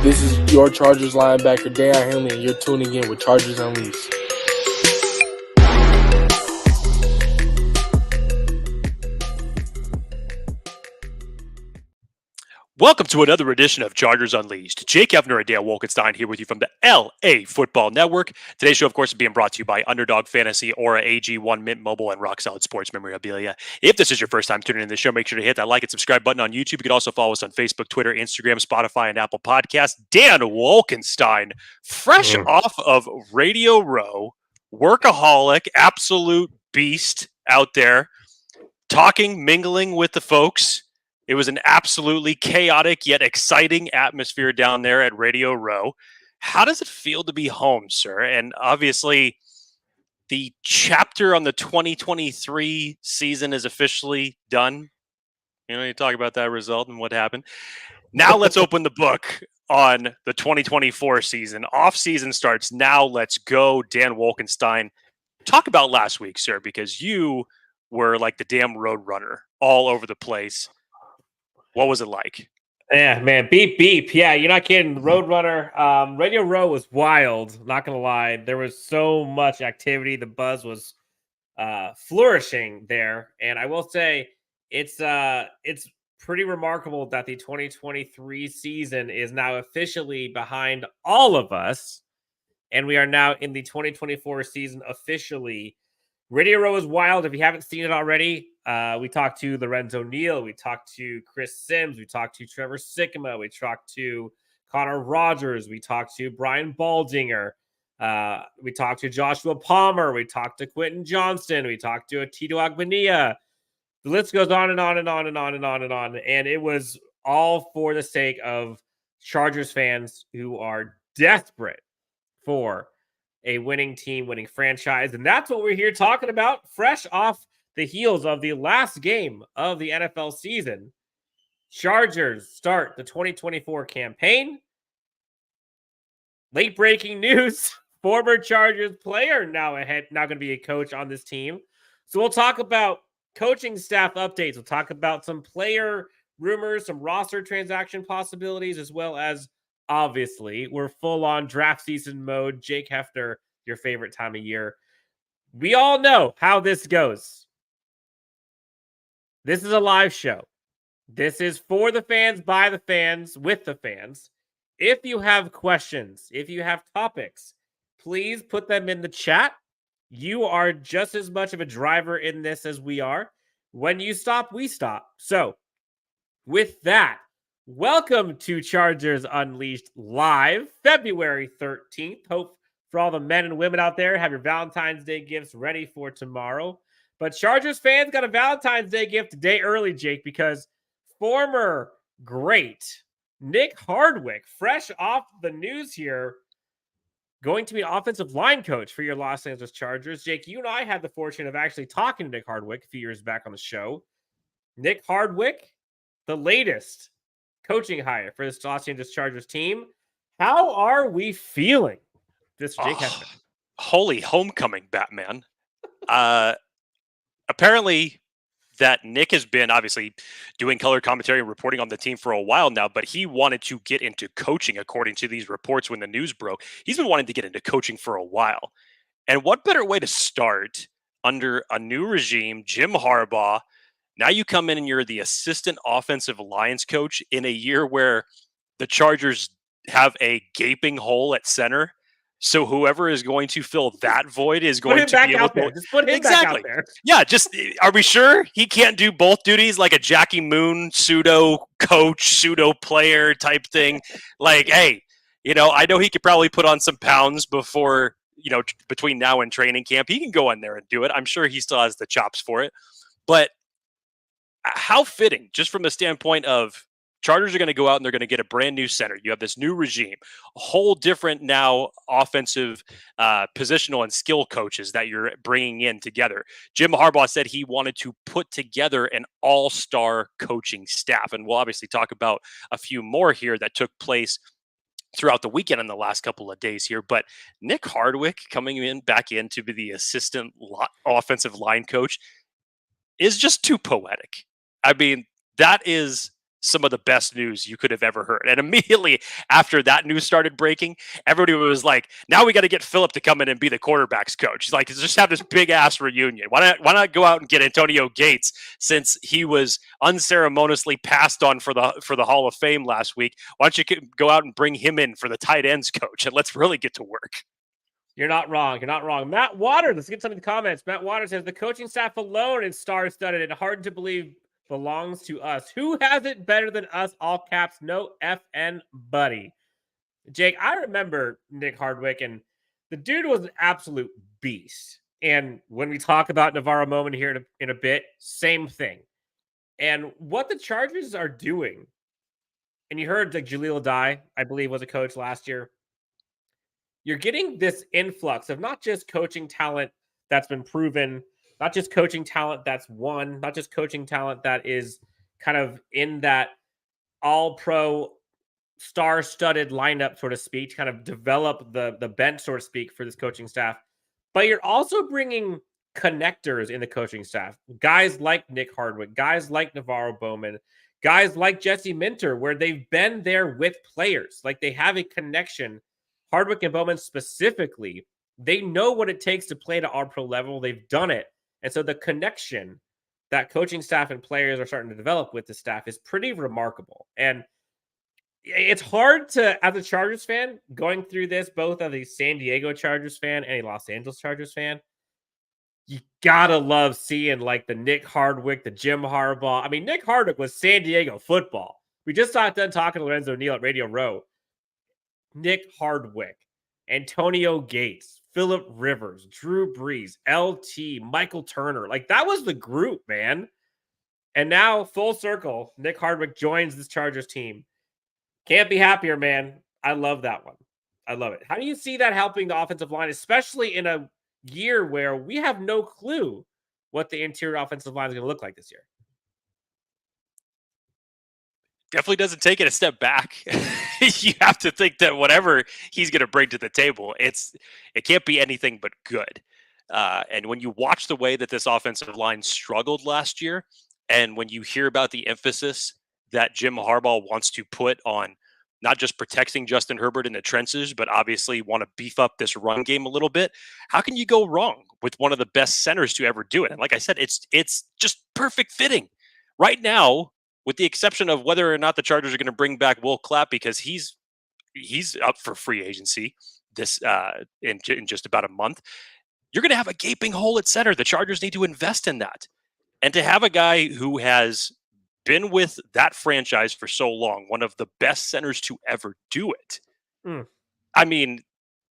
This is your Chargers linebacker, Daiyan Henley, and you're tuning in with Chargers Unleashed. Welcome to another edition of Chargers Unleashed. Jake Hefner and Daiyan Wolkenstein here with you from the LAFB Network. Today's show, of course, is being brought to you by Underdog Fantasy, Aura AG1, Mint Mobile, and Rock Solid Sports Memorabilia. If this is your first time tuning in to the show, make sure to hit that like and subscribe button on YouTube. You can also follow us on Facebook, Twitter, Instagram, Spotify, and Apple Podcasts. Daiyan Wolkenstein, fresh off of Radio Row, workaholic, absolute beast out there, talking, mingling with the folks. It was an absolutely chaotic yet exciting atmosphere down there at Radio Row. How does it feel to be home, sir? And obviously, the chapter on the 2023 season is officially done. You know, you talk about that result and what happened. Now let's open the book on the 2024 season. Off-season starts now. Let's go, Daiyan Wolkenstein. Talk about last week, sir, because you were like the damn road runner all over the place. What was it like? Yeah, man, beep, beep. Yeah, you're not kidding. Roadrunner, Radio Row was wild, not going to lie. There was so much activity. The buzz was flourishing there. And I will say it's pretty remarkable that the 2023 season is now officially behind all of us. And we are now in the 2024 season officially. Radio Row is wild. If you haven't seen it already, we talked to Lorenzo Neal. We talked to Chris Sims. We talked to Trevor Sikkema. We talked to Connor Rogers. We talked to Brian Baldinger. We talked to Joshua Palmer. We talked to Quentin Johnston. We talked to Tito Agbania. The list goes on and on and on and on and on and on. And it was all for the sake of Chargers fans who are desperate for a winning team, winning franchise. And that's what we're here talking about, fresh off the heels of the last game of the NFL season. Chargers start the 2024 campaign. Late breaking news, former Chargers player now going to be a coach on this team. So we'll talk about coaching staff updates. We'll talk about some player rumors, some roster transaction possibilities, as well as obviously, we're full on draft season mode. Jake Hefner, your favorite time of year. We all know how this goes. This is a live show. This is for the fans, by the fans, with the fans. If you have questions, if you have topics, please put them in the chat. You are just as much of a driver in this as we are. When you stop, we stop. So, with that, welcome to Chargers Unleashed Live, February 13th. Hope for all the men and women out there, have your Valentine's Day gifts ready for tomorrow. But Chargers fans got a Valentine's Day gift a day early, Jake, because former great Nick Hardwick, fresh off the news here, going to be an offensive line coach for your Los Angeles Chargers. Jake, you and I had the fortune of actually talking to Nick Hardwick a few years back on the show. Nick Hardwick, the latest coaching hire for this Los Angeles Chargers team. How are we feeling? This Jake Hefner. Holy homecoming, Batman. Apparently that Nick has been obviously doing color commentary and reporting on the team for a while now, but he wanted to get into coaching according to these reports when the news broke. He's been wanting to get into coaching for a while. And what better way to start under a new regime, Jim Harbaugh. Now you come in and you're the assistant offensive lines coach in a year where the Chargers have a gaping hole at center. So whoever is going to fill that void is going to be able to. Just put him back out there. Yeah, just are we sure he can't do both duties like a Jackie Moon pseudo coach, pseudo player type thing? Like, hey, I know he could probably put on some pounds before, between now and training camp. He can go in there and do it. I'm sure he still has the chops for it. But how fitting, just from the standpoint of Chargers are going to go out and they're going to get a brand new center. You have this new regime, a whole different now offensive positional and skill coaches that you're bringing in together. Jim Harbaugh said he wanted to put together an all-star coaching staff. And we'll obviously talk about a few more here that took place throughout the weekend in the last couple of days here. But Nick Hardwick coming back in to be the assistant offensive line coach is just too poetic. I mean, that is some of the best news you could have ever heard. And immediately after that news started breaking, everybody was like, now we got to get Philip to come in and be the quarterback's coach. He's like, just have this big ass reunion. Why not go out and get Antonio Gates, since he was unceremoniously passed on for the Hall of Fame last week? Why don't you go out and bring him in for the tight ends coach, and let's really get to work. You're not wrong. You're not wrong. Matt Waters, let's get some of the comments. Matt Waters says, the coaching staff alone is star-studded and hard to believe belongs to us. Who has it better than us? All caps, no FN buddy. Jake, I remember Nick Hardwick, and the dude was an absolute beast. And when we talk about Navarro Moment here in a bit, same thing. And what the Chargers are doing, and you heard like Jaleel Dye, I believe, was a coach last year. You're getting this influx of not just coaching talent that's been proven, not just coaching talent that's won, not just coaching talent that is kind of in that all-pro, star-studded lineup, so to speak, to kind of develop the bench, so to speak, for this coaching staff. But you're also bringing connectors in the coaching staff. Guys like Nick Hardwick, guys like Navarro Bowman, guys like Jesse Minter, where they've been there with players. Like, they have a connection. Hardwick and Bowman specifically, they know what it takes to play to our pro level. They've done it. And so the connection that coaching staff and players are starting to develop with the staff is pretty remarkable. And it's hard to, as a Chargers fan, going through this, both as a San Diego Chargers fan and a Los Angeles Chargers fan, you gotta love seeing like the Nick Hardwick, the Jim Harbaugh. I mean, Nick Hardwick was San Diego football. We just got done talking to Lorenzo Neal at Radio Row. Nick Hardwick, Antonio Gates, Phillip Rivers, Drew Brees, LT, Michael Turner. Like, that was the group, man. And now, full circle, Nick Hardwick joins this Chargers team. Can't be happier, man. I love that one. I love it. How do you see that helping the offensive line, especially in a year where we have no clue what the interior offensive line is going to look like this year? Definitely doesn't take it a step back. You have to think that whatever he's going to bring to the table, it can't be anything but good. And when you watch the way that this offensive line struggled last year, and when you hear about the emphasis that Jim Harbaugh wants to put on not just protecting Justin Herbert in the trenches, but obviously want to beef up this run game a little bit, how can you go wrong with one of the best centers to ever do it? And like I said, it's just perfect fitting. Right now, with the exception of whether or not the Chargers are going to bring back Will Clapp, because he's up for free agency this in just about a month, you're going to have a gaping hole at center. The Chargers need to invest in that. And to have a guy who has been with that franchise for so long, one of the best centers to ever do it. I mean,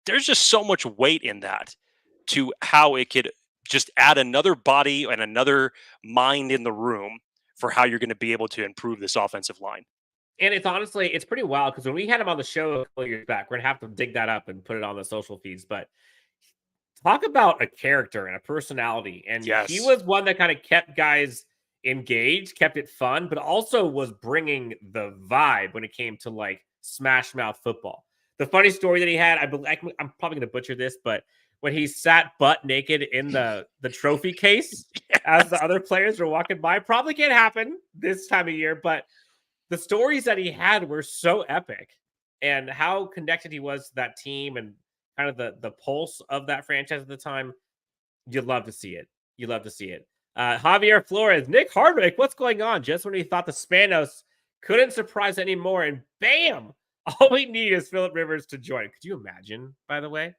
there's just so much weight in that to how it could just add another body and another mind in the room for how you're going to be able to improve this offensive line. And it's pretty wild, because when we had him on the show a couple years back, we're going to have to dig that up and put it on the social feeds. But talk about a character and a personality. And he was one that kind of kept guys engaged, kept it fun, but also was bringing the vibe when it came to like smash mouth football. The funny story that he had, I'm probably going to butcher this, but when he sat butt naked in the trophy case as the other players were walking by, probably can't happen this time of year, but the stories that he had were so epic, and how connected he was to that team and kind of the pulse of that franchise at the time. You'd love to see it. You'd love to see it. Javier Flores, Nick Hardwick, what's going on? Just when we thought the Spanos couldn't surprise anymore, and bam, all we need is Phillip Rivers to join. Could you imagine, by the way?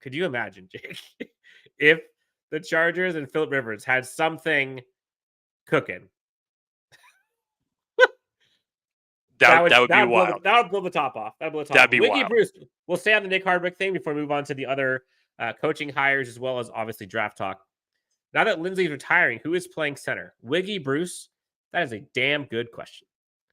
Could you imagine, Jake, if the Chargers and Phillip Rivers had something cooking? That would be wild. That would blow the top off. That'd be wild. Bruce, we'll stay on the Nick Hardwick thing before we move on to the other coaching hires, as well as obviously draft talk. Now that Linsley's retiring, who is playing center? Wiggy Bruce? That is a damn good question.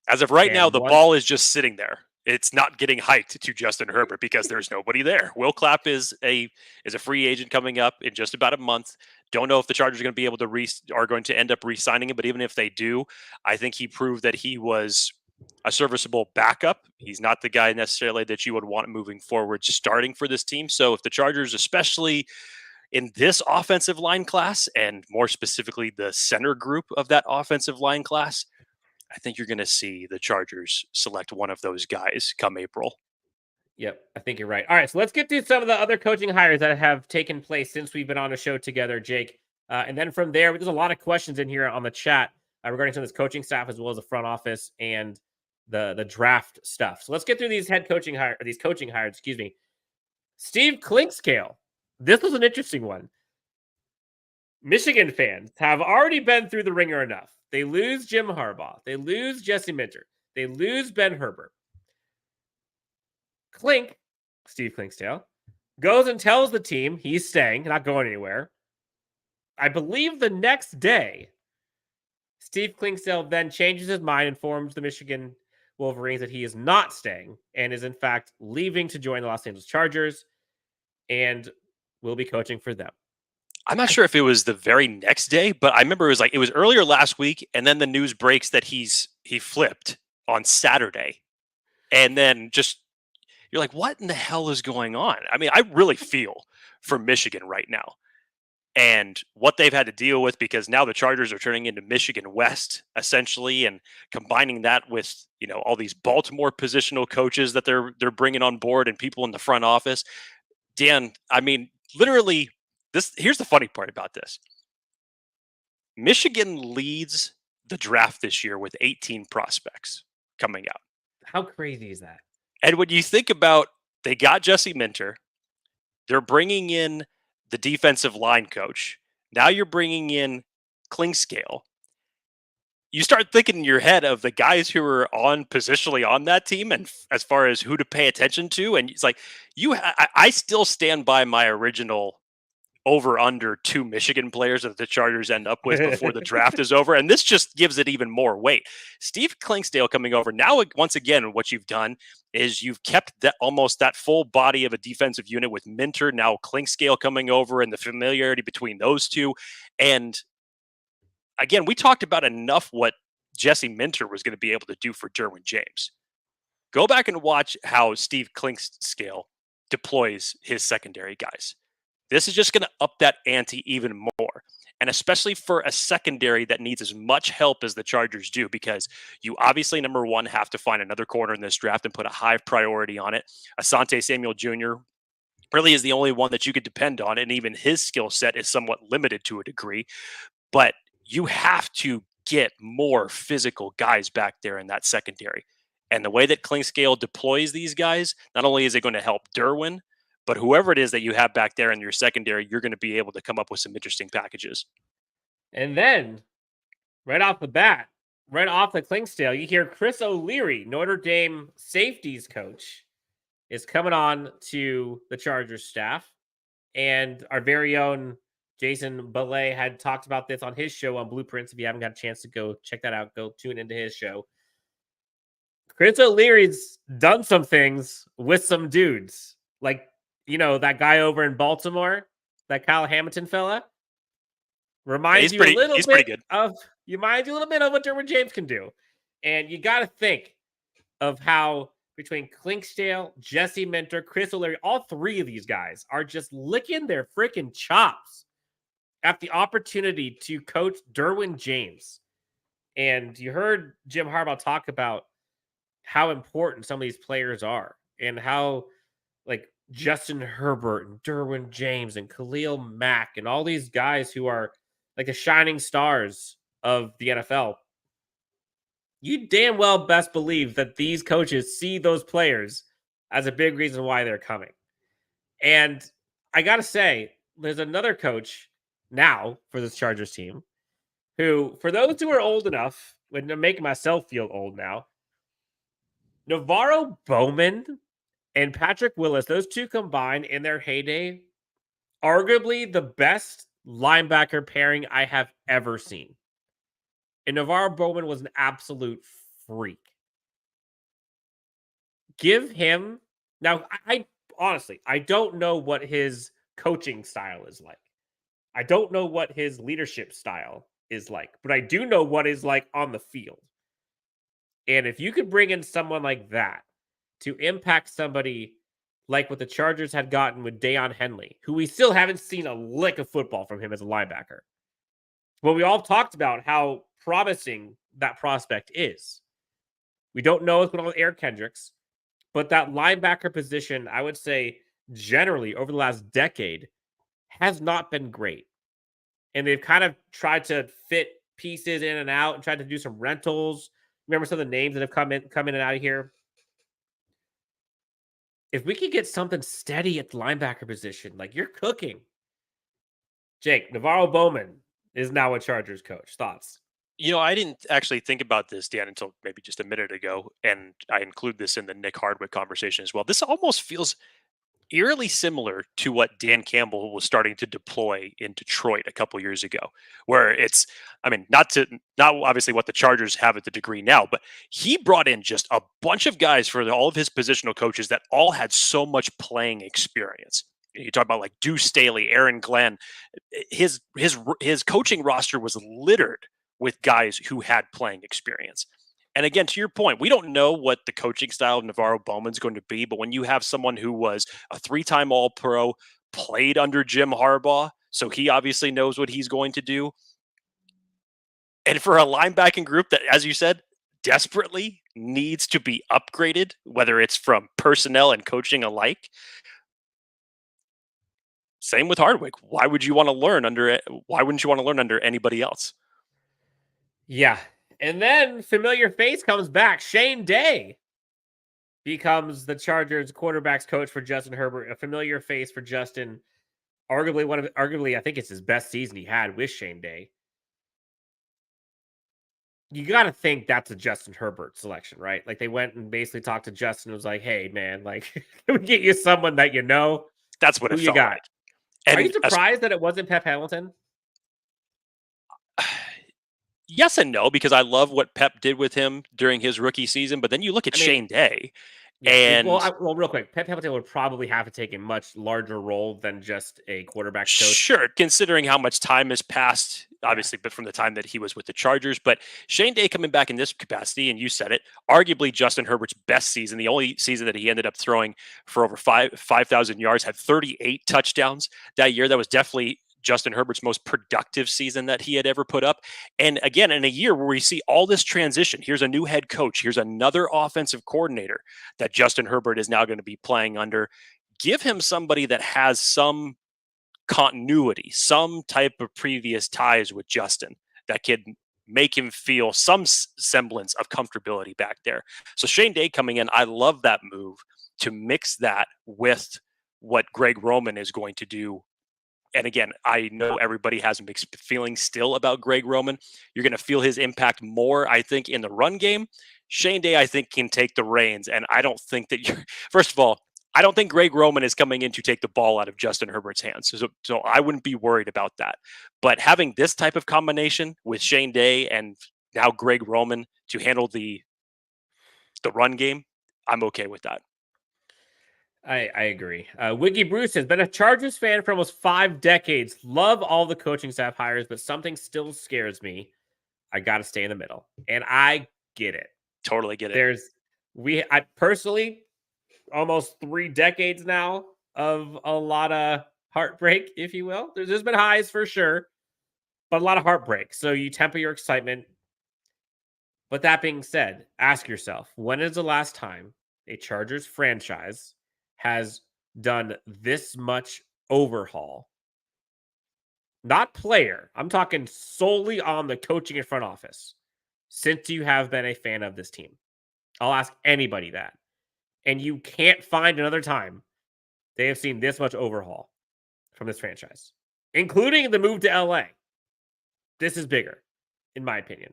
As of right now, the ball is just sitting there. It's not getting hiked to Justin Herbert because there's nobody there. Will Clapp is a free agent coming up in just about a month. Don't know if the Chargers are going to be able to are going to end up re-signing him, but even if they do, I think he proved that he was a serviceable backup. He's not the guy necessarily that you would want moving forward starting for this team. So if the Chargers, especially in this offensive line class, and more specifically the center group of that offensive line class, I think you're going to see the Chargers select one of those guys come April. Yep, I think you're right. All right, so let's get to some of the other coaching hires that have taken place since we've been on the show together, Jake. And then from there, there's a lot of questions in here on the chat regarding some of this coaching staff as well as the front office and the draft stuff. So let's get through these coaching hires. Excuse me. Steve Clinkscale. This was an interesting one. Michigan fans have already been through the ringer enough. They lose Jim Harbaugh. They lose Jesse Minter. They lose Ben Herbert. Steve Clinkscale, goes and tells the team he's staying, not going anywhere. I believe the next day, Steve Clinkscale then changes his mind, informs the Michigan Wolverines that he is not staying and is in fact leaving to join the Los Angeles Chargers and will be coaching for them. I'm not sure if it was the very next day, but I remember it was earlier last week, and then the news breaks that he flipped on Saturday, and then you're like, what in the hell is going on? I mean, I really feel for Michigan right now and what they've had to deal with, because now the Chargers are turning into Michigan West essentially, and combining that with all these Baltimore positional coaches that they're bringing on board and people in the front office. Dan, I mean, literally. Here's the funny part about this. Michigan leads the draft this year with 18 prospects coming out. How crazy is that? And when you think about, they got Jesse Minter, they're bringing in the defensive line coach. Now you're bringing in Clinkscale. You start thinking in your head of the guys who are positionally on that team, and as far as who to pay attention to. And it's like, I still stand by my original over under 2 Michigan players that the Chargers end up with before the draft is over. And this just gives it even more weight. Steve Clinkscale coming over. Now, once again, what you've done is you've kept that full body of a defensive unit with Minter, now Clinkscale coming over, and the familiarity between those two. And again, we talked about enough what Jesse Minter was going to be able to do for Derwin James. Go back and watch how Steve Clinkscale deploys his secondary guys. This is just going to up that ante even more. And especially for a secondary that needs as much help as the Chargers do, because you obviously, number one, have to find another corner in this draft and put a high priority on it. Asante Samuel Jr. really is the only one that you could depend on, and even his skill set is somewhat limited to a degree. But you have to get more physical guys back there in that secondary. And the way that Clinkscale deploys these guys, not only is it going to help Derwin, but whoever it is that you have back there in your secondary, you're going to be able to come up with some interesting packages. And then, right off the bat, right off the Clinkscale, you hear Chris O'Leary, Notre Dame safeties coach, is coming on to the Chargers staff. And our very own Jason Belay had talked about this on his show on Blueprints. If you haven't got a chance to go check that out, go tune into his show. Chris O'Leary's done some things with some dudes. Like, that guy over in Baltimore, that Kyle Hamilton fella, reminds you a little bit of what Derwin James can do. And you got to think of how between Clinkscale, Jesse Minter, Chris O'Leary, all 3 of these guys are just licking their freaking chops at the opportunity to coach Derwin James. And you heard Jim Harbaugh talk about how important some of these players are and how, like, Justin Herbert and Derwin James and Khalil Mack and all these guys who are like the shining stars of the NFL. You damn well best believe that these coaches see those players as a big reason why they're coming. And I got to say, there's another coach now for this Chargers team who, for those who are old enough, when I'm making myself feel old now, Navarro Bowman and Patrick Willis, those two combined in their heyday, arguably the best linebacker pairing I have ever seen. And Navarro Bowman was an absolute freak. Give him... Now, I honestly, I don't know what his coaching style is like. I don't know what his leadership style is like. But I do know what is like on the field. And if you could bring in someone like that to impact somebody like what the Chargers had gotten with Daiyan Henley, who we still haven't seen a lick of football from him as a linebacker. Well, we all talked about how promising that prospect is. We don't know what's going on with Eric Kendricks, but that linebacker position, I would say, generally over the last decade, has not been great. And they've kind of tried to fit pieces in and out and tried to do some rentals. Remember some of the names that have come in and out of here? If we could get something steady at the linebacker position, like you're cooking. Jake, Navarro Bowman is now a Chargers coach. Thoughts? I didn't actually think about this, Dan, until maybe just a minute ago, and I include this in the Nick Hardwick conversation as well. This almost feels eerily similar to what Dan Campbell was starting to deploy in Detroit a couple years ago, where it's, not obviously what the Chargers have at the degree now, but he brought in just a bunch of guys for all of his positional coaches that all had so much playing experience. You talk about like Deuce Staley, Aaron Glenn. His coaching roster was littered with guys who had playing experience. And again, to your point, we don't know what the coaching style of Navarro Bowman's going to be, but when you have someone who was a 3-time All-Pro, played under Jim Harbaugh, so he obviously knows what he's going to do. And for a linebacking group that, as you said, desperately needs to be upgraded, whether it's from personnel and coaching alike. Same with Hardwick. Why wouldn't you want to learn under anybody else? Yeah. And then familiar face comes back. Shane Day becomes the Chargers quarterback's coach for Justin Herbert. A familiar face for Justin. Arguably, I think it's his best season he had with Shane Day. You got to think that's a Justin Herbert selection, right? Like they went and basically talked to Justin and was like, hey, man, like, can we get you someone that you know? That's what it felt like. And are you surprised that it wasn't Pep Hamilton? Yes and no, because I love what Pep did with him during his rookie season. But then you look at Shane Day, and real quick, Pep Hamilton would probably have to take a much larger role than just a quarterback coach. Sure, considering how much time has passed, obviously, but from the time that he was with the Chargers. But Shane Day coming back in this capacity, and you said it, arguably Justin Herbert's best season, the only season that he ended up throwing for over 5,000 yards, had 38 touchdowns that year. That was definitely Justin Herbert's most productive season that he had ever put up. And again, in a year where we see all this transition, here's a new head coach, here's another offensive coordinator that Justin Herbert is now going to be playing under. Give him somebody that has some continuity, some type of previous ties with Justin that could make him feel some semblance of comfortability back there. So Shane Day coming in, I love that move to mix that with what Greg Roman is going to do. And again, I know everybody has mixed feelings still about Greg Roman. You're going to feel his impact more, I think, in the run game. Shane Day, I think, can take the reins. And I don't think that first of all, I don't think Greg Roman is coming in to take the ball out of Justin Herbert's hands. So I wouldn't be worried about that. But having this type of combination with Shane Day and now Greg Roman to handle the run game, I'm okay with that. I agree. Wiggy Bruce has been a Chargers fan for almost 5 decades. Love all the coaching staff hires, but something still scares me. I got to stay in the middle. And I get it. Totally get it. I personally, almost 3 decades now of a lot of heartbreak, if you will. There's been highs for sure, but a lot of heartbreak. So you temper your excitement. But that being said, ask yourself, when is the last time a Chargers franchise has done this much overhaul? Not player. I'm talking solely on the coaching and front office. Since you have been a fan of this team, I'll ask anybody that. And you can't find another time they have seen this much overhaul from this franchise, including the move to LA. This is bigger, in my opinion.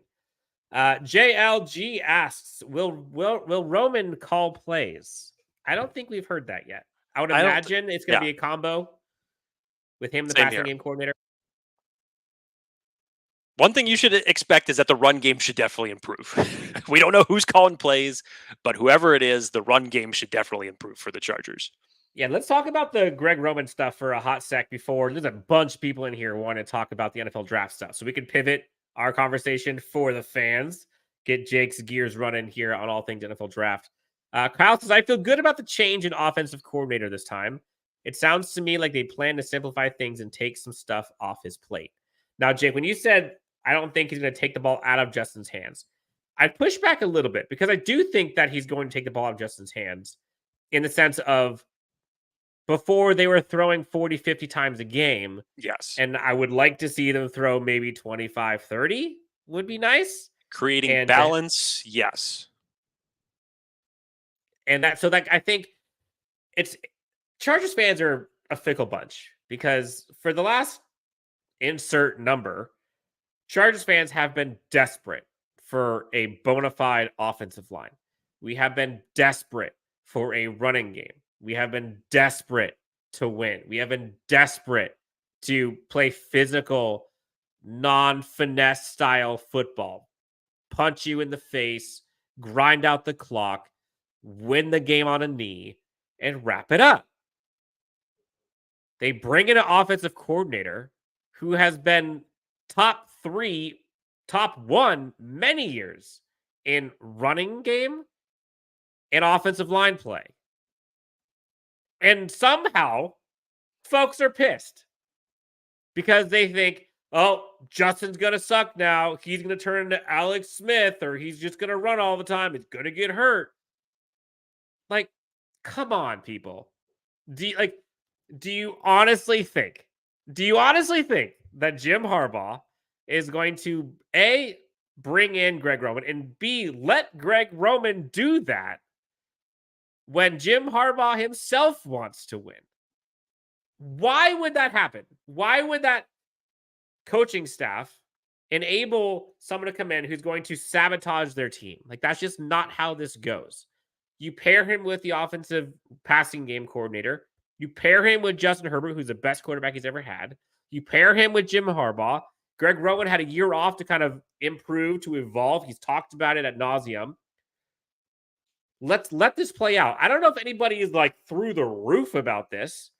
JLG asks, will Roman call plays? I don't think we've heard that yet. I would imagine it's going to be a combo with him, the passing game coordinator. One thing you should expect is that the run game should definitely improve. We don't know who's calling plays, but whoever it is, the run game should definitely improve for the Chargers. Yeah, let's talk about the Greg Roman stuff for a hot sec before. There's a bunch of people in here who want to talk about the NFL draft stuff. So we can pivot our conversation for the fans, get Jake's gears running here on all things NFL draft. Kyle says, I feel good about the change in offensive coordinator this time. It sounds to me like they plan to simplify things and take some stuff off his plate. Now, Jake, when you said, I don't think he's going to take the ball out of Justin's hands, I'd push back a little bit because I do think that he's going to take the ball out of Justin's hands in the sense of before they were throwing 40, 50 times a game. Yes. And I would like to see them throw maybe 25, 30 would be nice. Creating And balance, yes. And that I think it's Chargers fans are a fickle bunch because for the last insert number, Chargers fans have been desperate for a bona fide offensive line. We have been desperate for a running game. We have been desperate to win. We have been desperate to play physical, non-finesse style football. Punch you in the face, grind out the clock, win the game on a knee, and wrap it up. They bring in an offensive coordinator who has been top 3, top 1 many years in running game and offensive line play. And somehow, folks are pissed because they think, oh, Justin's going to suck now. He's going to turn into Alex Smith, or he's just going to run all the time. It's going to get hurt. Like, come on, people. Do you honestly think that Jim Harbaugh is going to A, bring in Greg Roman, and B, let Greg Roman do that when Jim Harbaugh himself wants to win? Why would that happen? Why would that coaching staff enable someone to come in who's going to sabotage their team? Like, that's just not how this goes. You pair him with the offensive passing game coordinator. You pair him with Justin Herbert, who's the best quarterback he's ever had. You pair him with Jim Harbaugh. Greg Roman had a year off to kind of improve, to evolve. He's talked about it ad nauseum. Let's let this play out. I don't know if anybody is like through the roof about this,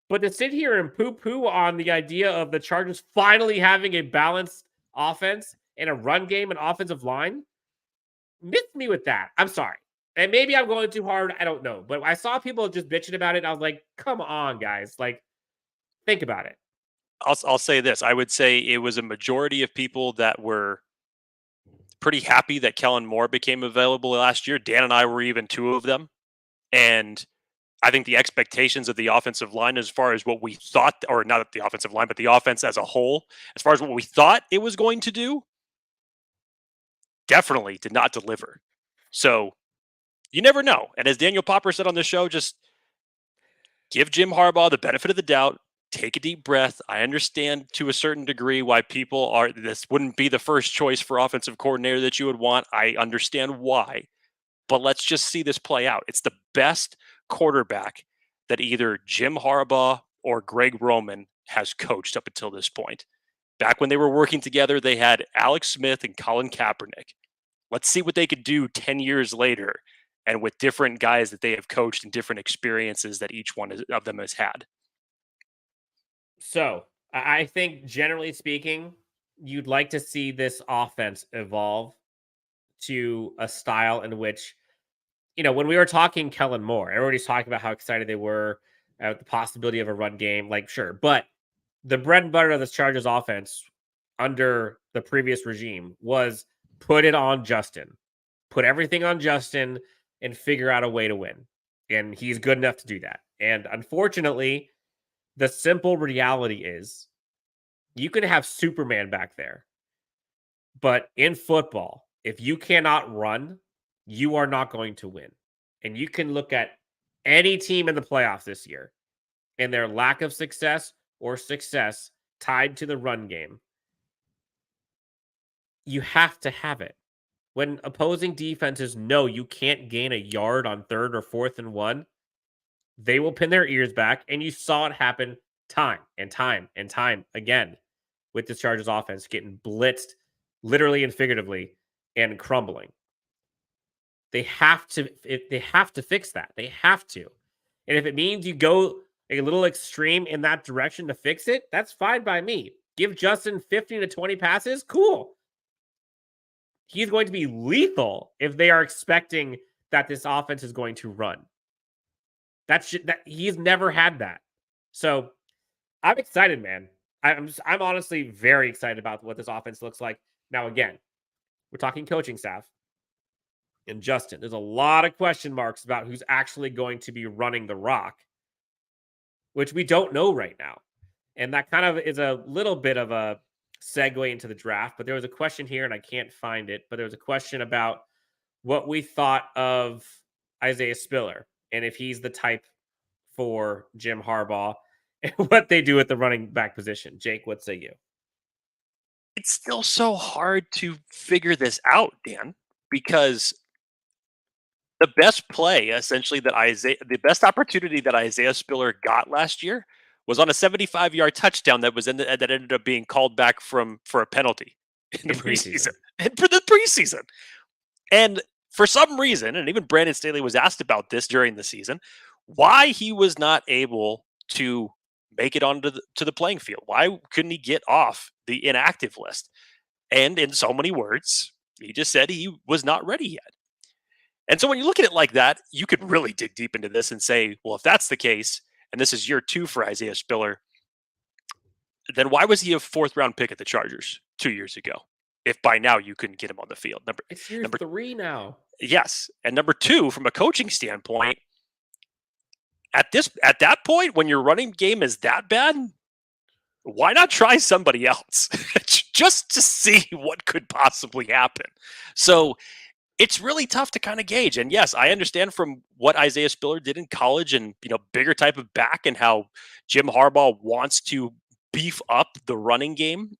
but to sit here and poo-poo on the idea of the Chargers finally having a balanced offense and a run game and offensive line, miss me with that. I'm sorry. And maybe I'm going too hard. I don't know. But I saw people just bitching about it. I was like, come on, guys. Like, think about it. I'll say this. I would say it was a majority of people that were pretty happy that Kellen Moore became available last year. Dan and I were even 2 of them. And I think the expectations of the offensive line, as far as what we thought, or not the offensive line, but the offense as a whole, as far as what we thought it was going to do, definitely did not deliver. So you never know. And as Daniel Popper said on the show, just give Jim Harbaugh the benefit of the doubt. Take a deep breath. I understand to a certain degree why people are, this wouldn't be the first choice for offensive coordinator that you would want. I understand why. But let's just see this play out. It's the best quarterback that either Jim Harbaugh or Greg Roman has coached up until this point. Back when they were working together, they had Alex Smith and Colin Kaepernick. Let's see what they could do 10 years later and with different guys that they have coached and different experiences that each one of them has had. So I think, generally speaking, you'd like to see this offense evolve to a style in which, when we were talking Kellen Moore, everybody's talking about how excited they were at the possibility of a run game. Like, sure. But the bread and butter of this Chargers offense under the previous regime was put it on Justin. Put everything on Justin and figure out a way to win. And he's good enough to do that. And unfortunately, the simple reality is you can have Superman back there. But in football, if you cannot run, you are not going to win. And you can look at any team in the playoffs this year and their lack of success or success tied to the run game. You have to have it. When opposing defenses know you can't gain a yard on 3rd or 4th and 1, they will pin their ears back. And you saw it happen time and time and time again with the Chargers offense getting blitzed, literally and figuratively, and crumbling. They have to fix that. They have to. And if it means you go a little extreme in that direction to fix it, that's fine by me. Give Justin 15 to 20 passes. Cool. He's going to be lethal if they are expecting that this offense is going to run. That he's never had that. So I'm excited, man. I'm honestly very excited about what this offense looks like. Now, again, we're talking coaching staff and Justin. There's a lot of question marks about who's actually going to be running the rock, which we don't know right now. And that kind of is a little bit of a segue into the draft. But there was a question here, and I can't find it. But there was a question about what we thought of Isaiah Spiller and if he's the type for Jim Harbaugh and what they do at the running back position. Jake, what say you? It's still so hard to figure this out, Dan, because the best play, essentially, the best opportunity that Isaiah Spiller got last year was on a 75-yard touchdown that ended up being called back for a penalty in the preseason. And for the preseason. And for some reason, and even Brandon Staley was asked about this during the season, why he was not able to make it onto the playing field. Why couldn't he get off the inactive list? And in so many words, he just said he was not ready yet. And so when you look at it like that, you could really dig deep into this and say, well, if that's the case, and this is year 2 for Isaiah Spiller, then why was he a 4th-round pick at the Chargers 2 years ago? If by now you couldn't get him on the field. It's year 3 now. Yes. And number 2, from a coaching standpoint, at that point, when your running game is that bad, why not try somebody else just to see what could possibly happen? So it's really tough to kind of gauge. And yes, I understand from what Isaiah Spiller did in college and, bigger type of back and how Jim Harbaugh wants to beef up the running game.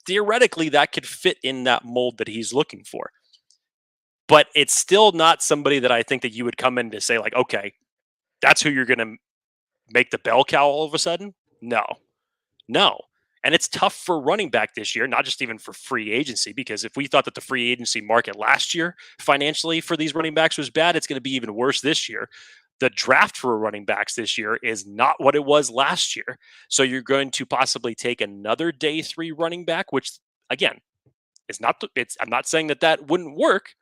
Theoretically, that could fit in that mold that he's looking for. But it's still not somebody that I think that you would come in to say, like, okay, that's who you're going to make the bell cow all of a sudden. No. And it's tough for running back this year, not just even for free agency, because if we thought that the free agency market last year financially for these running backs was bad, it's going to be even worse this year. The draft for running backs this year is not what it was last year. So you're going to possibly take another day 3 running back, which again, I'm not saying that wouldn't work,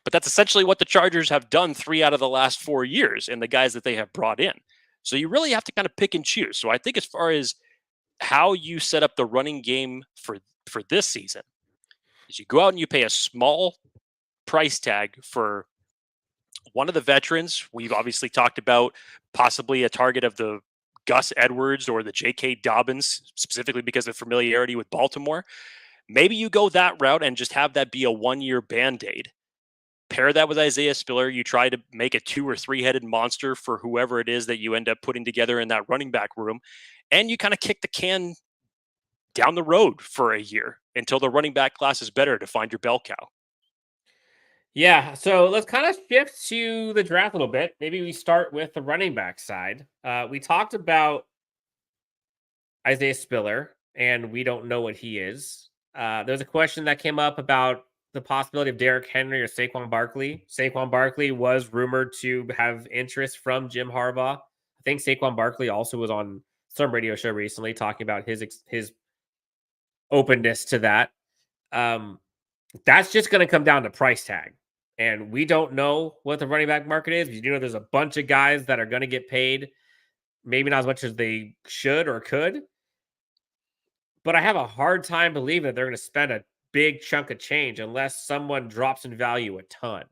but that's essentially what the Chargers have done 3 out of the last 4 years and the guys that they have brought in. So you really have to kind of pick and choose. So I think as far as how you set up the running game for this season is you go out and you pay a small price tag for one of the veterans. We've obviously talked about possibly a target of the Gus Edwards or the J.K. Dobbins, specifically because of familiarity with Baltimore. Maybe you go that route and just have that be a 1-year Band-Aid. Pair that with Isaiah Spiller. You try to make a 2 or 3-headed monster for whoever it is that you end up putting together in that running back room. And you kind of kick the can down the road for a year until the running back class is better to find your bell cow. Yeah, so let's kind of shift to the draft a little bit. Maybe we start with the running back side. We talked about Isaiah Spiller, and we don't know what he is. There's a question that came up about the possibility of Derrick Henry or Saquon Barkley. Saquon Barkley was rumored to have interest from Jim Harbaugh. I think Saquon Barkley also was on some radio show recently talking about his openness to that. That's just going to come down to price tag. And we don't know what the running back market is. You know, there's a bunch of guys that are going to get paid, maybe not as much as they should or could. But I have a hard time believing that they're going to spend a big chunk of change unless someone drops in value a ton.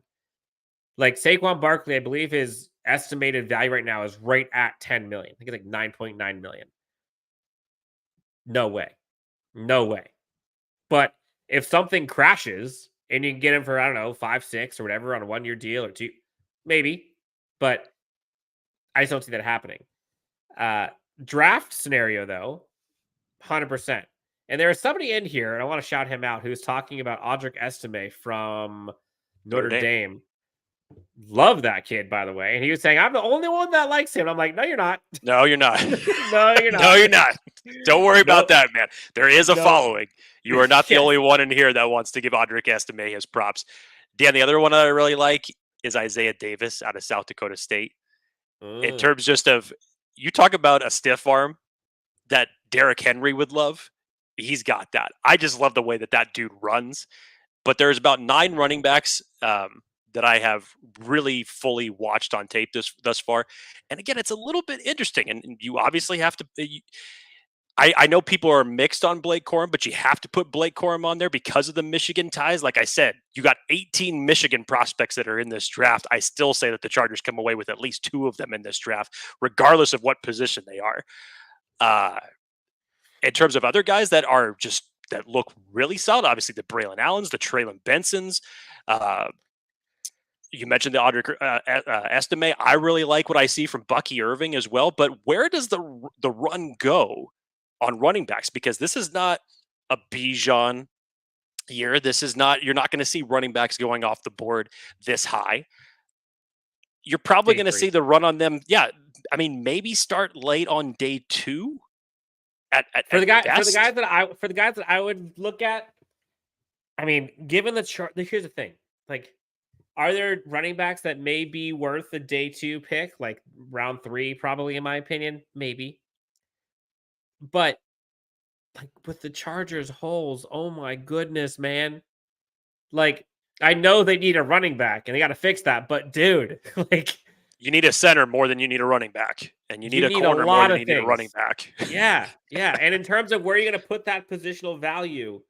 Like Saquon Barkley, I believe his estimated value right now is right at 10 million. I think it's like 9.9 million. No way. But if something crashes and you can get him for, I don't know, 5, 6 or whatever on a 1-year deal or 2, maybe. But I just don't see that happening. Draft scenario, though, 100%. And there is somebody in here, and I want to shout him out, who's talking about Audric Estime from Notre Dame. Love that kid, by the way. And he was saying, I'm the only one that likes him. I'm like, no, you're not. No, you're not. No, you're not. No, you're not. Don't worry about that, man. There is a following. You are not the only one in here that wants to give Audric Estime his props. Dan, the other one I really like is Isaiah Davis out of South Dakota State. In terms just of, you talk about a stiff arm that Derrick Henry would love. He's got that. I just love the way that dude runs. But there's about 9 running backs that I have really fully watched on tape thus far. And again, it's a little bit interesting. And you obviously have to I know people are mixed on Blake Corum, but you have to put Blake Corum on there because of the Michigan ties. Like I said, you got 18 Michigan prospects that are in this draft. I still say that the Chargers come away with at least 2 of them in this draft, regardless of what position they are. In terms of other guys that look really solid, obviously the Braylon Allens, the Traylon Bensons. You mentioned the Audrey Estime. I really like what I see from Bucky Irving as well. But where does the run go on running backs? Because this is not a Bijan year. This is not. You're not going to see running backs going off the board this high. You're probably going to see the run on them. Yeah, I mean, maybe start late on day 2. For the guys that I would look at, I mean, given the chart, here's the thing: like, are there running backs that may be worth a day 2 pick, like round 3, probably in my opinion, maybe. But like with the Chargers holes, oh my goodness, man! Like, I know they need a running back and they got to fix that, but dude, like. You need a center more than you need a running back, and you need a corner more than you need a running back. Yeah. And in terms of where you're going to put that positional value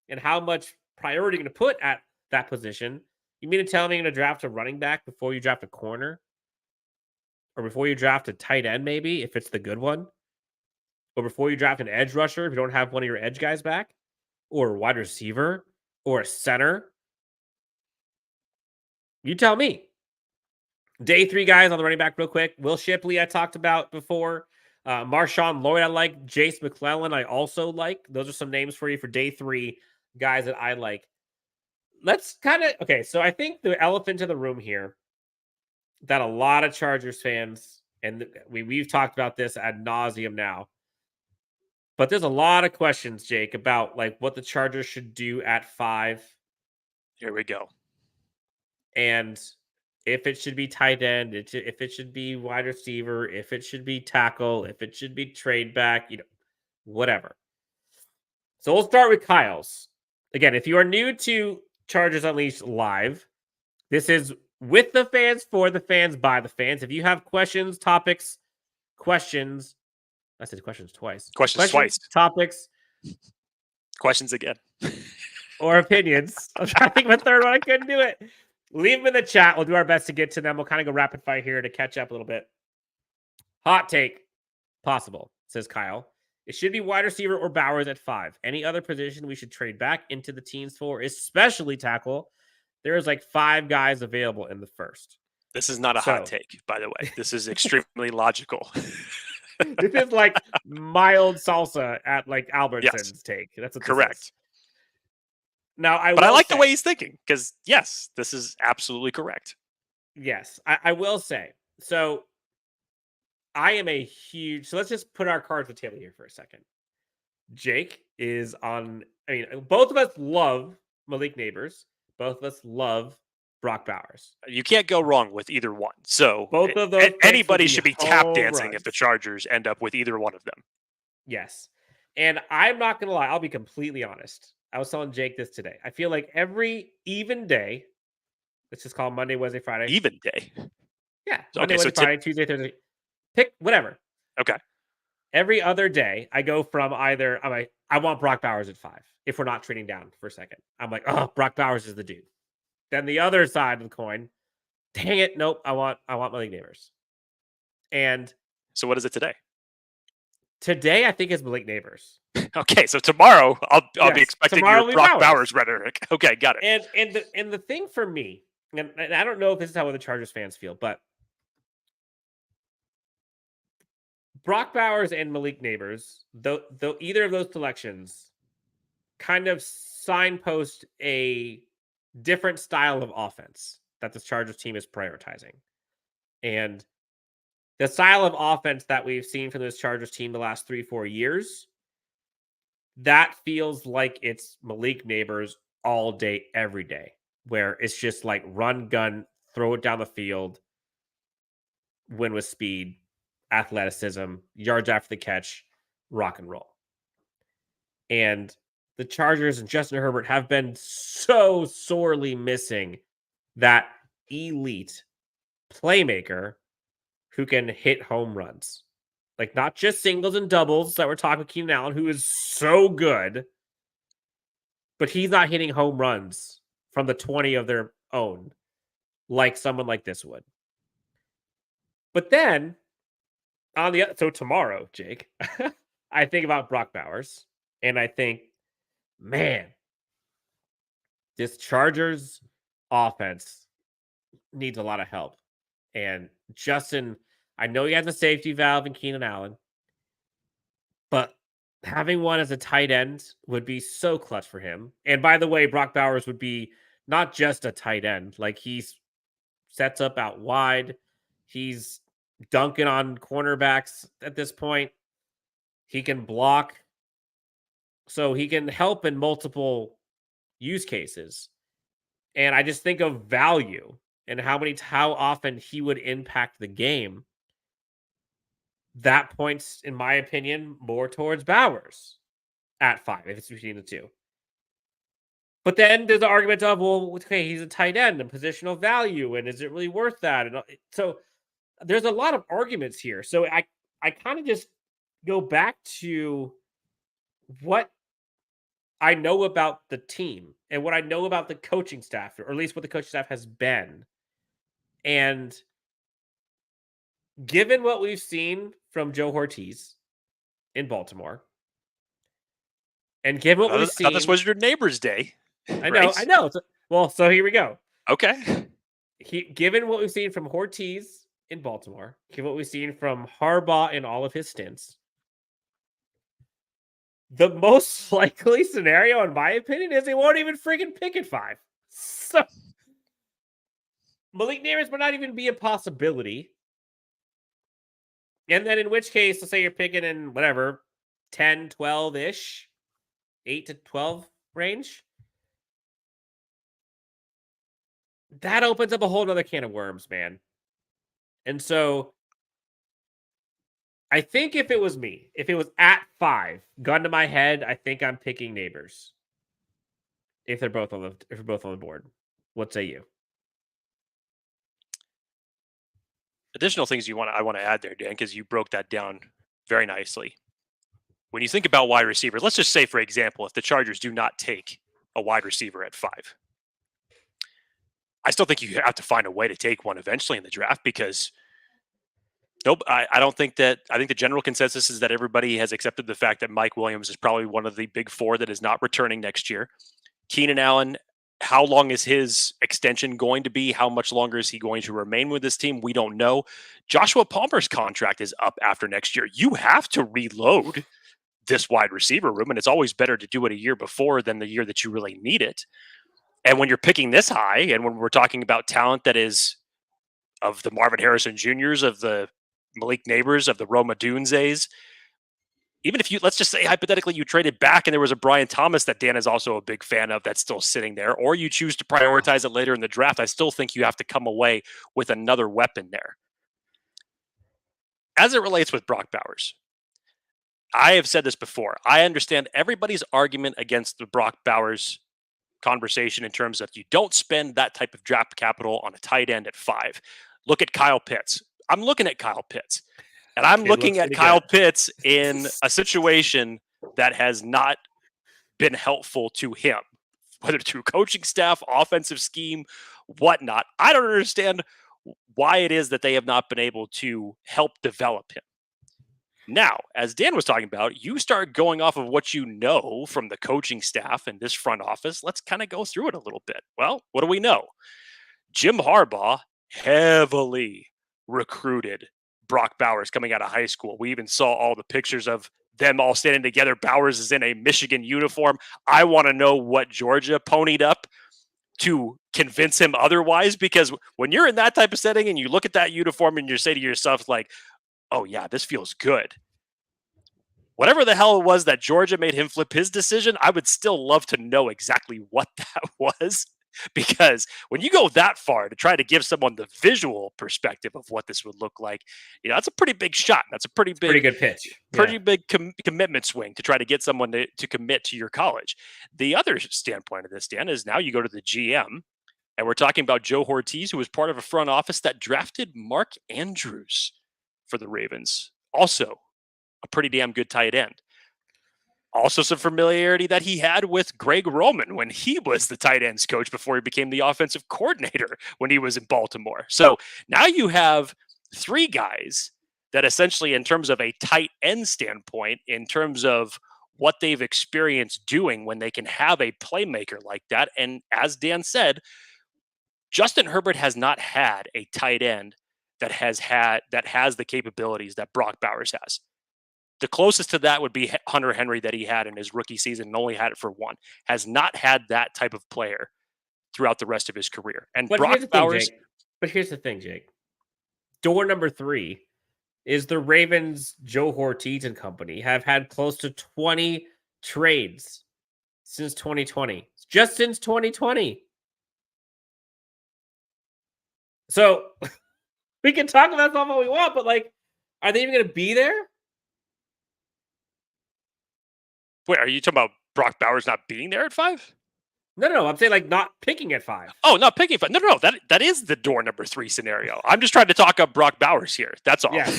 and how much priority you're going to put at that position, you mean to tell me you're going to draft a running back before you draft a corner? Or before you draft a tight end, maybe, if it's the good one? Or before you draft an edge rusher if you don't have one of your edge guys back? Or a wide receiver? Or a center? You tell me. Day 3 guys on the running back real quick. Will Shipley I talked about before. Marshawn Lloyd I like. Jace McClellan I also like. Those are some names for you for day 3 guys that I like. Let's okay, so I think the elephant in the room here that a lot of Chargers fans, and we've talked about this ad nauseum now, but there's a lot of questions, Jake, about like what the Chargers should do at 5. Here we go. And if it should be tight end, if it should be wide receiver, if it should be tackle, if it should be trade back, whatever. So we'll start with Kyle's. Again, if you are new to Chargers Unleashed Live, this is with the fans, for the fans, by the fans. If you have questions, topics, questions, I said questions twice. Questions twice. Topics. Questions again. Or opinions. I'm trying to think of a third one. I couldn't do it. Leave them in the chat. We'll do our best to get to them. We'll kind of go rapid fire here to catch up a little bit. Hot take. Possible, says Kyle. It should be wide receiver or Bowers at 5. Any other position we should trade back into the teens for, especially tackle. There is like 5 guys available in the first. This is not a hot take, by the way. This is extremely logical. This is like mild salsa at like Albertson's take. That's what correct. This is. Now, I like the way he's thinking because, yes, this is absolutely correct. Yes, I will say. So, I am a huge. So let's just put our cards on the table here for a second. Jake is on. I mean, both of us love Malik Neighbors. Both of us love Brock Bowers. You can't go wrong with either one. So both of those. Anybody should be tap dancing if the Chargers end up with either one of them. Yes, and I'm not going to lie. I'll be completely honest. I was telling Jake this today. I feel like every even day, let's just call it Monday, Wednesday, Friday. Even day. Yeah. Monday, Wednesday, Friday, Tuesday, Thursday. Pick whatever. Okay. Every other day, I go from either, I'm like, I want Brock Bowers at 5. If we're not trading down for a second. I'm like, oh, Brock Bowers is the dude. Then the other side of the coin, dang it, nope, I want Malik Neighbors. And so what is it today? Today, I think it's Malik Neighbors. Okay, so tomorrow I'll be expecting your Brock Bowers rhetoric. Okay, got it. And the thing for me, and I don't know if this is how other Chargers fans feel, but Brock Bowers and Malik Neighbors, though either of those selections kind of signpost a different style of offense that the Chargers team is prioritizing. And the style of offense that we've seen from this Chargers team the last 3-4 years, that feels like it's Malik Neighbors all day, every day, where it's just like run, gun, throw it down the field, win with speed, athleticism, yards after the catch, rock and roll. And the Chargers and Justin Herbert have been so sorely missing that elite playmaker who can hit home runs. Like, not just singles and doubles that we're talking with Keenan Allen, who is so good, but he's not hitting home runs from the 20 of their own like someone like this would. But then, so tomorrow, Jake, I think about Brock Bowers, and I think, man, this Chargers offense needs a lot of help. And Justin, I know he has a safety valve in Keenan Allen, but having one as a tight end would be so clutch for him. And by the way, Brock Bowers would be not just a tight end. Like, he's sets up out wide. He's dunking on cornerbacks at this point. He can block. So he can help in multiple use cases. And I just think of value and how often he would impact the game. That points, in my opinion, more towards Bowers at 5, if it's between the two. But then there's the argument of, well, okay, he's a tight end and positional value, and is it really worth that? And so there's a lot of arguments here. So I kind of just go back to what I know about the team and what I know about the coaching staff, or at least what the coaching staff has been. And given what we've seen from Joe Ortiz in Baltimore, and given what we've seen, this was your neighbor's day. I know. Well, so here we go. Okay. Given what we've seen from Ortiz in Baltimore, given what we've seen from Harbaugh in all of his stints, the most likely scenario, in my opinion, is they won't even freaking pick at 5. So Malik Neighbors might not even be a possibility. And then in which case, let's say you're picking in whatever, 10, 12-ish, 8 to 12 range. That opens up a whole other can of worms, man. And so I think if it was me, if it was at 5, gun to my head, I think I'm picking Neighbors. If they're both on the board. What say you? Additional things I want to add there, Dan, because you broke that down very nicely. When you think about wide receivers, let's just say, for example, if the Chargers do not take a wide receiver at 5, I still think you have to find a way to take one eventually in the draft, because I don't think that. I think the general consensus is that everybody has accepted the fact that Mike Williams is probably one of the big 4 that is not returning next year. Keenan Allen, how long is his extension going to be? How much longer is he going to remain with this team? We don't know. Joshua Palmer's contract is up after next year. You have to reload this wide receiver room, and it's always better to do it a year before than the year that you really need it. And when you're picking this high, and when we're talking about talent that is of the Marvin Harrison Jr.'s, of the Malik Neighbors, of the Roma Dunzes, even if let's just say hypothetically you traded back and there was a Brian Thomas that Dan is also a big fan of that's still sitting there, or you choose to prioritize it later in the draft, I still think you have to come away with another weapon there. As it relates with Brock Bowers, I have said this before. I understand everybody's argument against the Brock Bowers conversation in terms of you don't spend that type of draft capital on a tight end at 5. Look at Kyle Pitts. I'm looking at Kyle Pitts. And I'm looking at Kyle Pitts in a situation that has not been helpful to him, whether through coaching staff, offensive scheme, whatnot. I don't understand why it is that they have not been able to help develop him. Now, as Dan was talking about, you start going off of what you know from the coaching staff and this front office. Let's kind of go through it a little bit. Well, what do we know? Jim Harbaugh heavily recruited Brock Bowers coming out of high school. We even saw all the pictures of them all standing together. Bowers is in a Michigan uniform. I want to know what Georgia ponied up to convince him otherwise, because when you're in that type of setting and you look at that uniform and you say to yourself, like, oh yeah, this feels good. Whatever the hell it was that Georgia made him flip his decision, I would still love to know exactly what that was. Because when you go that far to try to give someone the visual perspective of what this would look like, that's a pretty big shot. That's a pretty good pitch. Pretty big commitment swing to try to get someone to commit to your college. The other standpoint of this, Dan, is now you go to the GM, and we're talking about Joe Ortiz, who was part of a front office that drafted Mark Andrews for the Ravens. Also a pretty damn good tight end. Also some familiarity that he had with Greg Roman when he was the tight ends coach before he became the offensive coordinator when he was in Baltimore. So now you have 3 guys that essentially, in terms of a tight end standpoint, in terms of what they've experienced doing when they can have a playmaker like that. And as Dan said, Justin Herbert has not had a tight end that has the capabilities that Brock Bowers has. The closest to that would be Hunter Henry that he had in his rookie season and only had it for 1. Has not had that type of player throughout the rest of his career. And Brock Bowers. But here's the thing, Jake. Door number 3 is the Ravens, Joe Hortiz and company have had close to 20 trades since 2020. Just since 2020. So we can talk about stuff all we want, but like, are they even going to be there? Wait, are you talking about Brock Bowers not being there at 5? No. I'm saying like not picking at 5. Oh, not picking 5. No. That is the door number 3 scenario. I'm just trying to talk up Brock Bowers here. That's all. Yeah.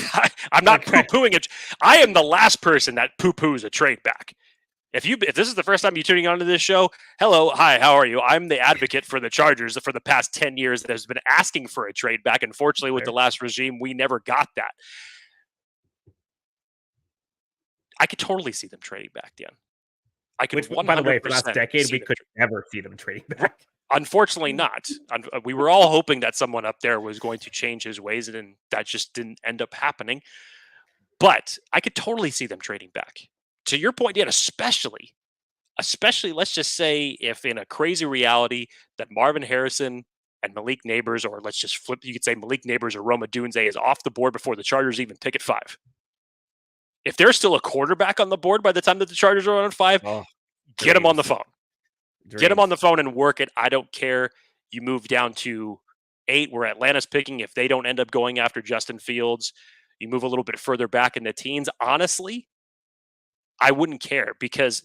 I'm not poo-pooing it. I am the last person that poo-poos a trade back. If this is the first time you're tuning onto this show, hello, hi, how are you? I'm the advocate for the Chargers for the past 10 years that has been asking for a trade back. Unfortunately, with the last regime, we never got that. I could totally see them trading back, Dan. I could. Which, by the way, for the last decade, we could never see them trading back. Unfortunately, not. We were all hoping that someone up there was going to change his ways, and that just didn't end up happening. But I could totally see them trading back. To your point, Dan, especially, let's just say if in a crazy reality that Marvin Harrison and Malik Neighbors, or let's just flip, you could say Malik Neighbors or Roma Dunze is off the board before the Chargers even pick at 5. If there's still a quarterback on the board by the time that the Chargers are on 5, get him on the phone. Get him on the phone and work it. I don't care. You move down to 8 where Atlanta's picking. If they don't end up going after Justin Fields, you move a little bit further back in the teens. Honestly, I wouldn't care, because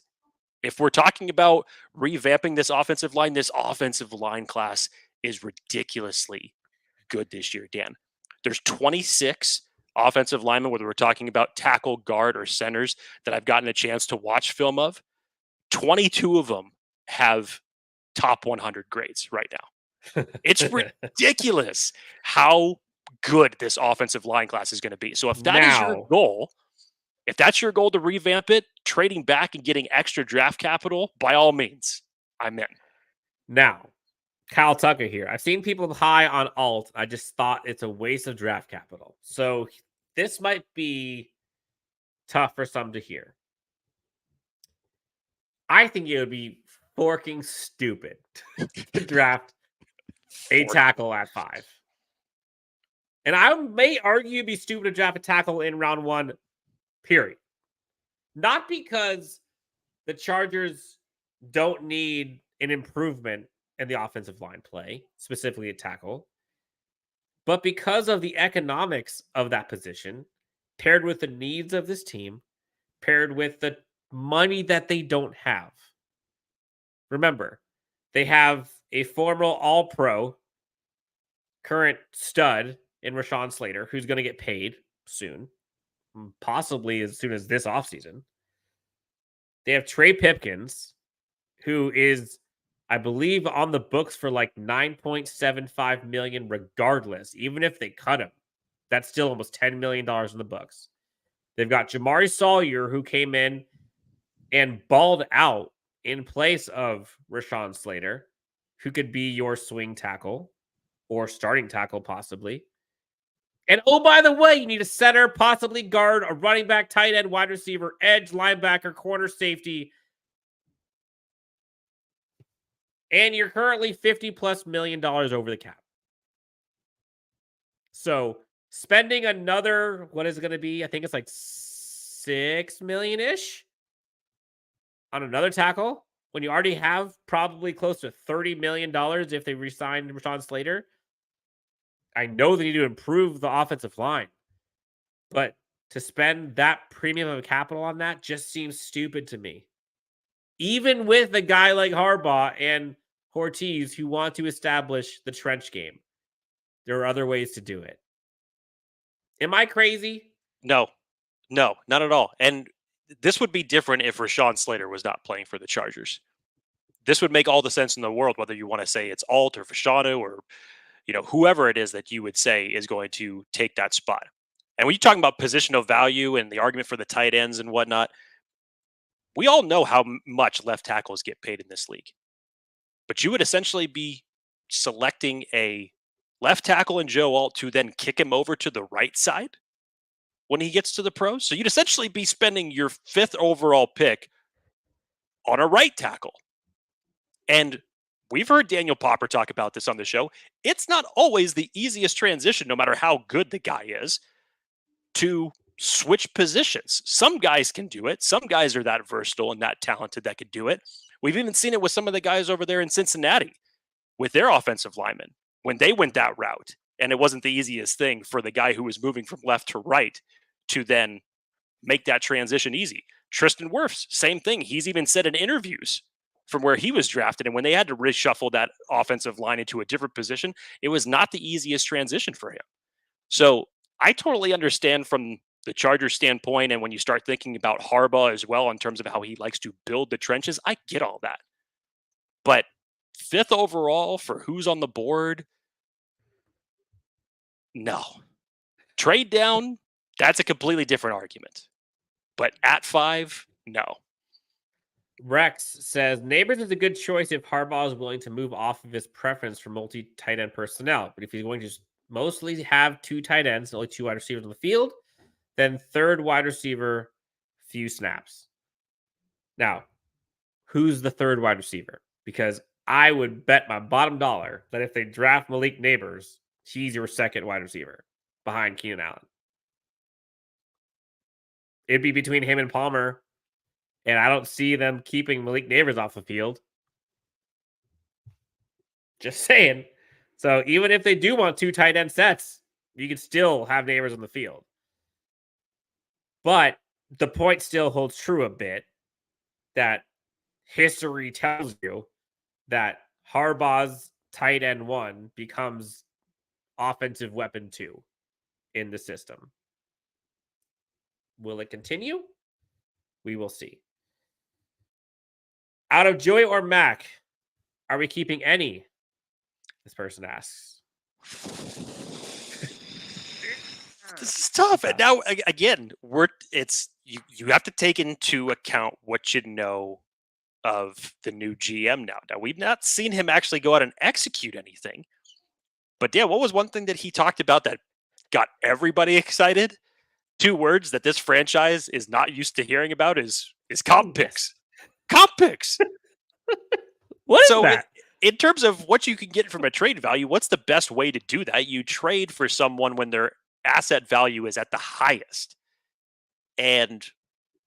if we're talking about revamping this offensive line class is ridiculously good this year, Dan. There's 26 offensive linemen, whether we're talking about tackle, guard, or centers, that I've gotten a chance to watch film of. 22 of them have top 100 grades right now. It's ridiculous how good this offensive line class is going to be. So if that is your goal, if that's your goal to revamp it, trading back and getting extra draft capital, by all means, I'm in. Now, Kyle Tucker here. I've seen people high on Alt. I just thought it's a waste of draft capital. So this might be tough for some to hear. I think it would be forking stupid to draft a tackle at 5. And I may argue it'd be stupid to draft a tackle in round 1, period. Not because the Chargers don't need an improvement in the offensive line play, specifically a tackle, but because of the economics of that position, paired with the needs of this team, paired with the money that they don't have. Remember, they have a former All-Pro, current stud in Rashawn Slater, who's going to get paid soon, possibly as soon as this offseason. They have Trey Pipkins, who is, I believe, on the books for like $9.75 million regardless. Even if they cut him, that's still almost $10 million in the books. They've got Jamari Sawyer, who came in and balled out in place of Rashawn Slater, who could be your swing tackle or starting tackle possibly. And oh, by the way, you need a center, possibly guard, a running back, tight end, wide receiver, edge, linebacker, corner, safety. And you're currently $50+ million over the cap. So spending another, what is it going to be? I think it's like $6 million-ish on another tackle when you already have probably close to $30 million if they re-signed Rashawn Slater. I know they need to improve the offensive line, but to spend that premium of capital on that just seems stupid to me. Even with a guy like Harbaugh and Hortiz who want to establish the trench game, there are other ways to do it. Am I crazy? No. No, not at all. And this would be different if Rashawn Slater was not playing for the Chargers. This would make all the sense in the world, whether you want to say it's Alt or Fashanu or whoever it is that you would say is going to take that spot. And when you're talking about positional value and the argument for the tight ends and whatnot, we all know how much left tackles get paid in this league. But you would essentially be selecting a left tackle in Joe Alt to then kick him over to the right side when he gets to the pros. So you'd essentially be spending your 5th overall pick on a right tackle. And we've heard Daniel Popper talk about this on the show. It's not always the easiest transition, no matter how good the guy is, to switch positions. Some guys can do it. Some guys are that versatile and that talented that could do it. We've even seen it with some of the guys over there in Cincinnati with their offensive linemen when they went that route. And it wasn't the easiest thing for the guy who was moving from left to right to then make that transition easy. Tristan Wirfs, same thing. He's even said in interviews from where he was drafted, and when they had to reshuffle that offensive line into a different position, it was not the easiest transition for him. So I totally understand from the Chargers standpoint, and when you start thinking about Harbaugh as well in terms of how he likes to build the trenches, I get all that. But 5th overall for who's on the board, no. Trade down, that's a completely different argument. But at 5, no. Rex says Neighbors is a good choice if Harbaugh is willing to move off of his preference for multi-tight end personnel. But if he's going to mostly have 2 tight ends, only 2 wide receivers on the field, then 3rd wide receiver, few snaps. Now, who's the 3rd wide receiver? Because I would bet my bottom dollar that if they draft Malik Neighbors, he's your 2nd wide receiver behind Keenan Allen. It'd be between him and Palmer. And I don't see them keeping Malik Neighbors off the field. Just saying. So even if they do want 2 tight end sets, you can still have Neighbors on the field. But the point still holds true a bit that history tells you that Harbaugh's tight end 1 becomes offensive weapon 2 in the system. Will it continue? We will see. Out of Joy or Mack, are we keeping any? This person asks. This is tough. And now again, you have to take into account what you know of the new GM now. Now we've not seen him actually go out and execute anything. But yeah, what was one thing that he talked about that got everybody excited? 2 words that this franchise is not used to hearing about is comp picks. Comp picks. What is that? In terms of what you can get from a trade value, what's the best way to do that? You trade for someone when their asset value is at the highest. And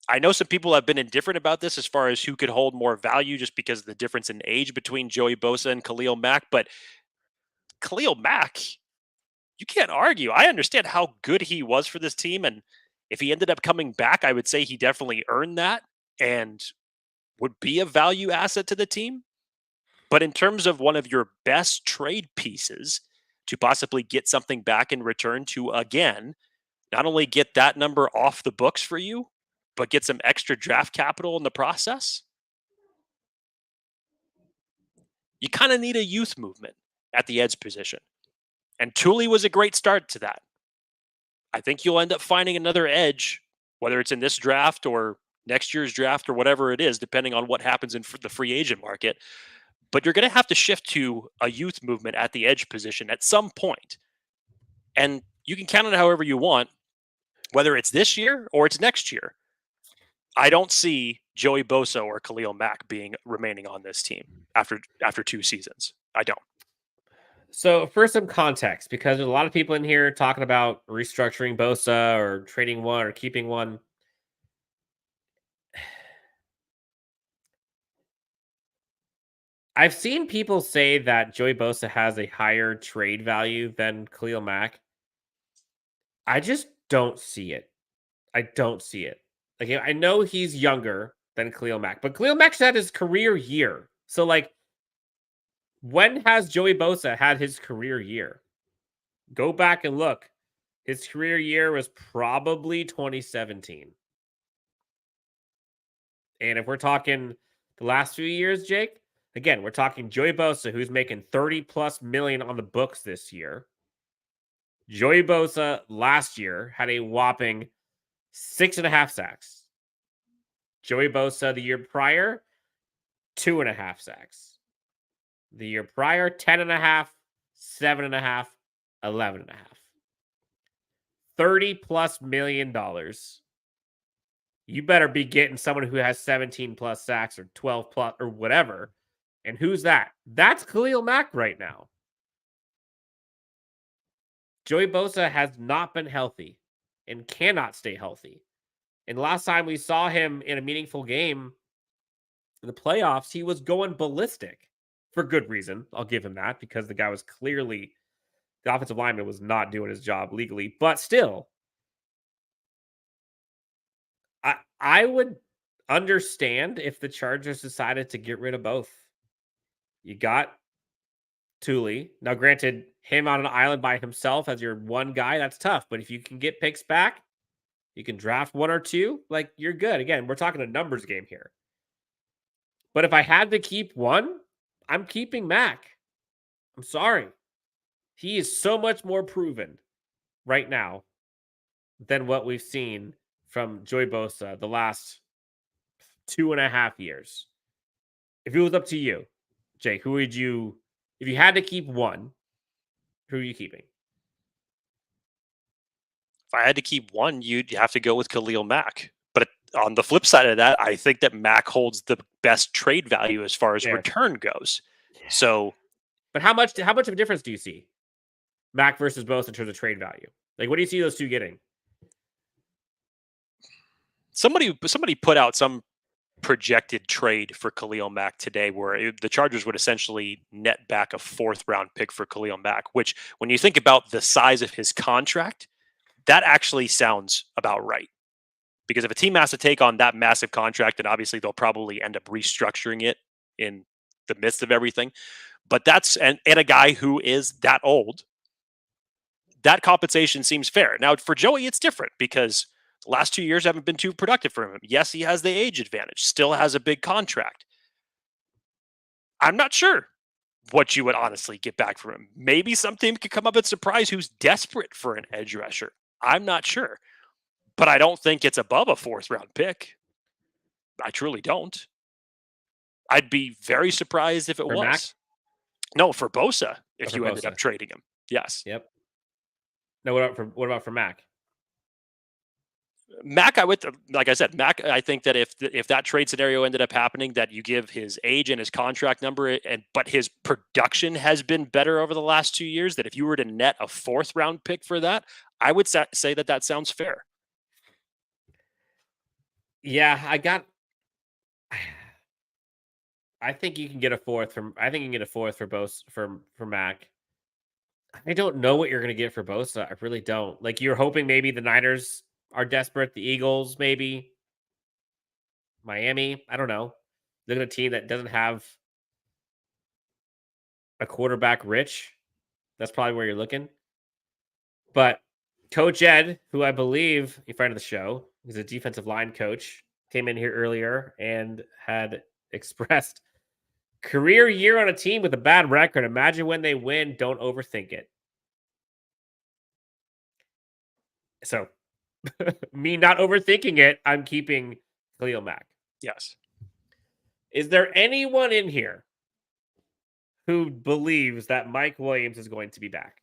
I know some people have been indifferent about this as far as who could hold more value just because of the difference in age between Joey Bosa and Khalil Mack. But Khalil Mack, you can't argue. I understand how good he was for this team. And if he ended up coming back, I would say he definitely earned that and would be a value asset to the team. But in terms of one of your best trade pieces to possibly get something back in return to, again, not only get that number off the books for you, but get some extra draft capital in the process, you kind of need a youth movement at the edge position. And Tuli was a great start to that. I think you'll end up finding another edge, whether it's in this draft or next year's draft or whatever it is, depending on what happens in the free agent market. But you're going to have to shift to a youth movement at the edge position at some point. And you can count it however you want, whether it's this year or it's next year. I don't see Joey Bosa or Khalil Mack remaining on this team after 2 seasons. I don't. So for some context, because there's a lot of people in here talking about restructuring Bosa or trading one or keeping one. I've seen people say that Joey Bosa has a higher trade value than Khalil Mack. I just don't see it. I don't see it. Like, I know he's younger than Khalil Mack, but Khalil Mack's had his career year. So, like, when has Joey Bosa had his career year? Go back and look. His career year was probably 2017. And if we're talking the last few years, Jake, again, we're talking Joey Bosa, who's making 30 plus million on the books this year. Joey Bosa last year had a whopping 6.5 sacks. Joey Bosa the year prior, 2.5 sacks. The year prior, 10.5, 7.5, 11.5. $30 plus million. You better be getting someone who has 17 plus sacks or 12 plus or whatever. And who's that? That's Khalil Mack right now. Joey Bosa has not been healthy and cannot stay healthy. And last time we saw him in a meaningful game in the playoffs, he was going ballistic for good reason. I'll give him that because the guy was clearly, the offensive lineman was not doing his job legally, but still, I would understand if the Chargers decided to get rid of both. You got Tuli. Now, granted, him on an island by himself as your one guy, that's tough. But if you can get picks back, you can draft one or two, like you're good. Again, we're talking a numbers game here. But if I had to keep one, I'm keeping Mack. I'm sorry. He is so much more proven right now than what we've seen from Joey Bosa the last 2.5 years. If it was up to you, Jake, who would you, if you had to keep one, who are you keeping? If I had to keep one, you'd have to go with Khalil Mack. But on the flip side of that, I think that Mack holds the best trade value as far as return goes. So, but how much of a difference do you see Mack versus Bosa in terms of trade value? Like, what do you see those two getting? Somebody put out some projected trade for Khalil Mack today where the Chargers would essentially net back a 4th round pick for Khalil Mack, which when you think about the size of his contract, that actually sounds about right. Because if a team has to take on that massive contract, then obviously they'll probably end up restructuring it in the midst of everything. But that's, and a guy who is that old, that compensation seems fair. Now, for Joey, it's different because the last 2 years haven't been too productive for him. Yes, he has the age advantage, still has a big contract. I'm not sure what you would honestly get back from him. Maybe some team could come up and surprise who's desperate for an edge rusher. I'm not sure. But I don't think it's above a 4th round pick. I truly don't. I'd be very surprised if it was. Mack? No, for Bosa, if you ended up trading him. Yes. Yep. No, what about for Mack? Mack, like I said, Mack, I think that if that trade scenario ended up happening, that you give his age and his contract number, but his production has been better over the last 2 years, that if you were to net a 4th round pick for that, I would say that sounds fair. Yeah, I think you can get a 4th for Bosa for Mack. I don't know what you're going to get for Bosa. I really don't. Like, you're hoping maybe the Niners are desperate, the Eagles maybe, Miami. I don't know. Look at a team that doesn't have a quarterback rich. That's probably where you're looking. But Coach Ed, who I believe, a friend of the show, is a defensive line coach, came in here earlier and had expressed career year on a team with a bad record. Imagine when they win, don't overthink it. So, me not overthinking it, I'm keeping Khalil Mack. Yes. Is there anyone in here who believes that Mike Williams is going to be back?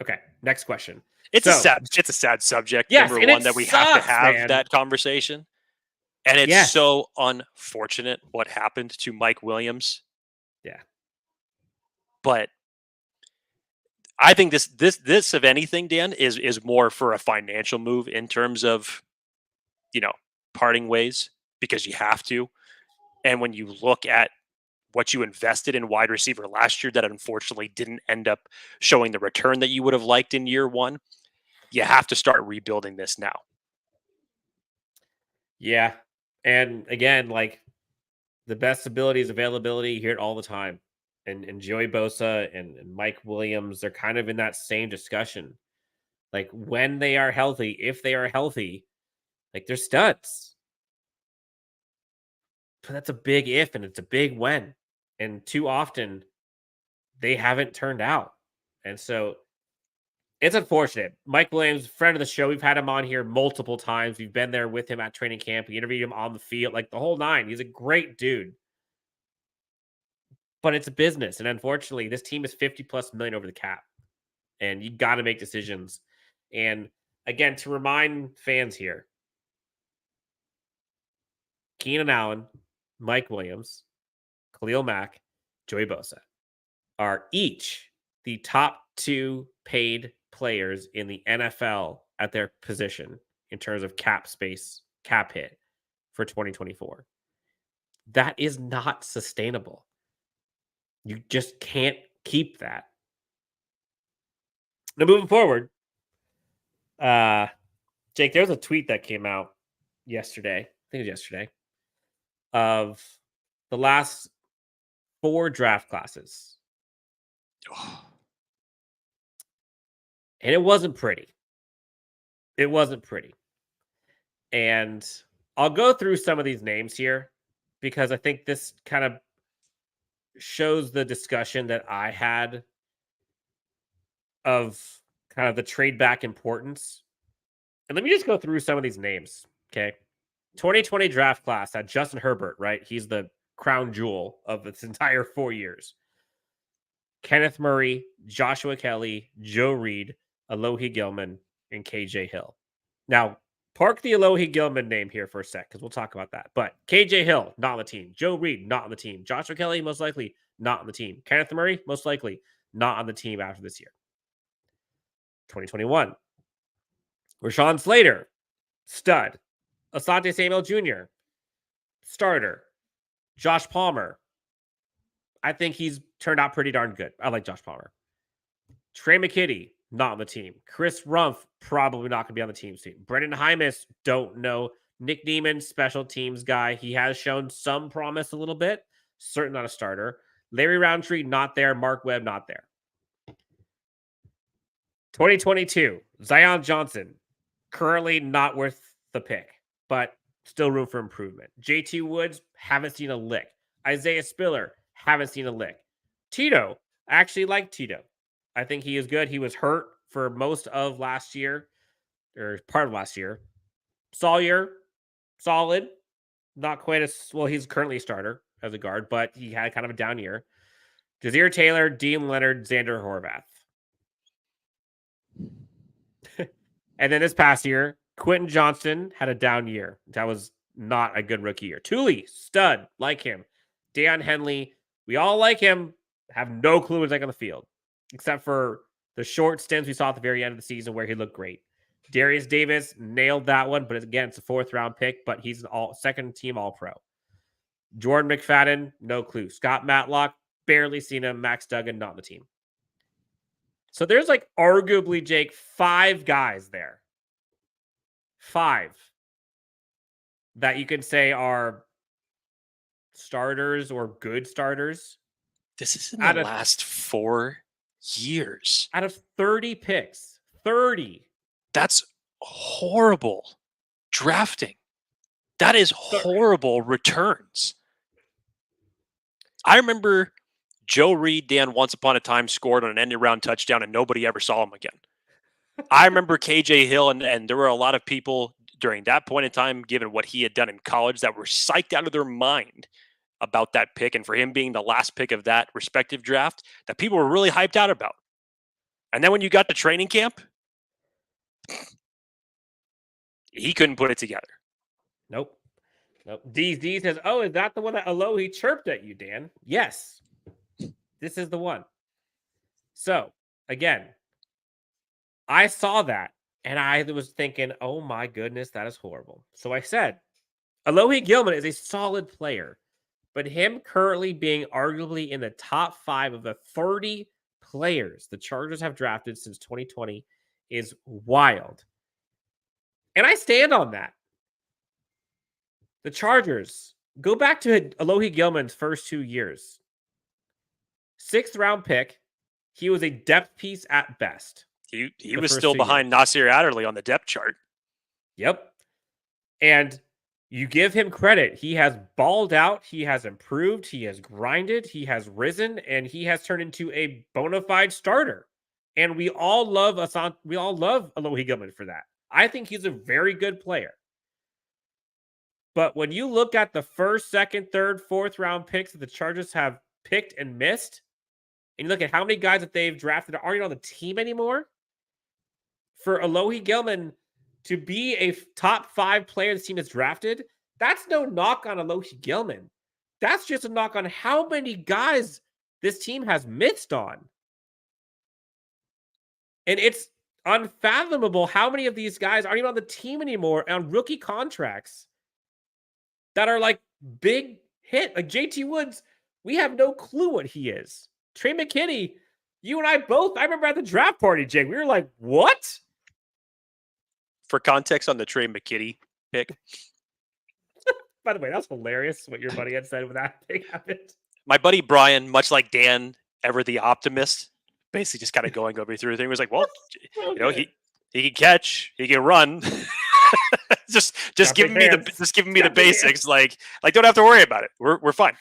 Okay, next question. It's a sad subject. Yes, number one, that we have to have that conversation. And it's so unfortunate what happened to Mike Williams. Yeah. But I think this of anything, Dan, is more for a financial move in terms of, parting ways, because you have to. And when you look at what you invested in wide receiver last year that unfortunately didn't end up showing the return that you would have liked in year one, you have to start rebuilding this now. Yeah. And again, like, the best ability is availability. You hear it all the time. and Joey Bosa and Mike Williams, they're kind of in that same discussion. Like when they are healthy, if they are healthy, like they're studs. But that's a big if and it's a big when. And too often they haven't turned out. And so it's unfortunate. Mike Williams, friend of the show, we've had him on here multiple times. We've been there with him at training camp. We interviewed him on the field, like the whole nine. He's a great dude. But it's a business. And unfortunately, this team is 50 plus million over the cap. And you got to make decisions. And again, to remind fans here, Keenan Allen, Mike Williams, Khalil Mack, Joey Bosa are each the top 2 paid players in the NFL at their position in terms of cap space, cap hit for 2024. That is not sustainable. You just can't keep that. Now, moving forward, Jake, there's a tweet that came out yesterday. I think it was yesterday, of the last 4 draft classes. And it wasn't pretty. It wasn't pretty. And I'll go through some of these names here because I think this kind of shows the discussion that I had of kind of the trade back importance. And let me just go through some of these names. Okay. 2020 draft class had Justin Herbert, right? He's the crown jewel of this entire 4 years. Kenneth Murray, Joshua Kelly, Joe Reed, Alohi Gilman, and KJ Hill. Now, park the Alohi Gilman name here for a sec because we'll talk about that. But KJ Hill, not on the team. Joe Reed, not on the team. Joshua Kelly, most likely not on the team. Kenneth Murray, most likely not on the team after this year. 2021. Rashawn Slater, stud. Asante Samuel Jr., starter. Josh Palmer. I think he's turned out pretty darn good. I like Josh Palmer. Trey McKitty, not on the team. Chris Rumph, probably not going to be on the team soon. Brendan Hymas, don't know. Nick Neiman, special teams guy. He has shown some promise a little bit. Certainly not a starter. Larry Roundtree, not there. Mark Webb, not there. 2022, Zion Johnson, currently not worth the pick, but still room for improvement. JT Woods, haven't seen a lick. Isaiah Spiller, haven't seen a lick. Tito, I actually like Tito. I think he is good. He was hurt for most of last year, or part of last year. Sawyer, solid. Not quite as well. He's currently a starter as a guard, but he had kind of a down year. Jazir Taylor, Dean Leonard, Xander Horvath. And then this past year, Quentin Johnston had a down year. That was not a good rookie year. Tuli, stud, like him. Daiyan Henley, we all like him, have no clue what's like on the field, except for the short stints we saw at the very end of the season where he looked great. Darius Davis nailed that one, but again, it's a 4th round pick, but he's an second team All-Pro. Jordan McFadden, no clue. Scott Matlock, barely seen him. Max Duggan, not on the team. So there's like arguably, Jake, 5 guys there. 5 that you can say are starters or good starters. This is in the last 4 years. Out of 30 picks. 30. That's horrible drafting. That is horrible returns. I remember Joe Reed, Dan, once upon a time scored on an end-around touchdown and nobody ever saw him again. I remember KJ Hill, and there were a lot of people during that point in time, given what he had done in college, that were psyched out of their mind about that pick, and for him being the last pick of that respective draft, that people were really hyped out about. And then when you got to training camp, he couldn't put it together. Nope. D says, oh, is that the one that Alohi chirped at you, Dan? Yes. This is the one. So, again, I saw that, and I was thinking, oh my goodness, that is horrible. So I said, Alohi Gilman is a solid player, but him currently being arguably in the top 5 of the 30 players the Chargers have drafted since 2020 is wild. And I stand on that. The Chargers, go back to Alohi Gilman's first 2 years. 6th round pick. He was a depth piece at best. He the was first still 2 behind years. Nasir Adderley on the depth chart. Yep. And you give him credit. He has balled out. He has improved. He has grinded. He has risen, and he has turned into a bona fide starter. And we all love Asante. We all love Alohi Gilman for that. I think he's a very good player. But when you look at the 1st, 2nd, 3rd, 4th round picks that the Chargers have picked and missed, and you look at how many guys that they've drafted that aren't even on the team anymore, for Alohi Gilman to be a top 5 player this team has drafted, that's no knock on Alohi Gilman. That's just a knock on how many guys this team has missed on. And it's unfathomable how many of these guys aren't even on the team anymore on rookie contracts that are like big hit. Like JT Woods, we have no clue what he is. Trey McKinney, you and I both, I remember at the draft party, Jake, we were like, what? For context on the Trey McKinney pick. By the way, that's hilarious what your buddy had said when that pick happened. My buddy Brian, much like Dan, ever the optimist, basically just kind of going over through the thing, was like, well, he can catch, he can run. just giving me the basics. Like don't have to worry about it. We're fine.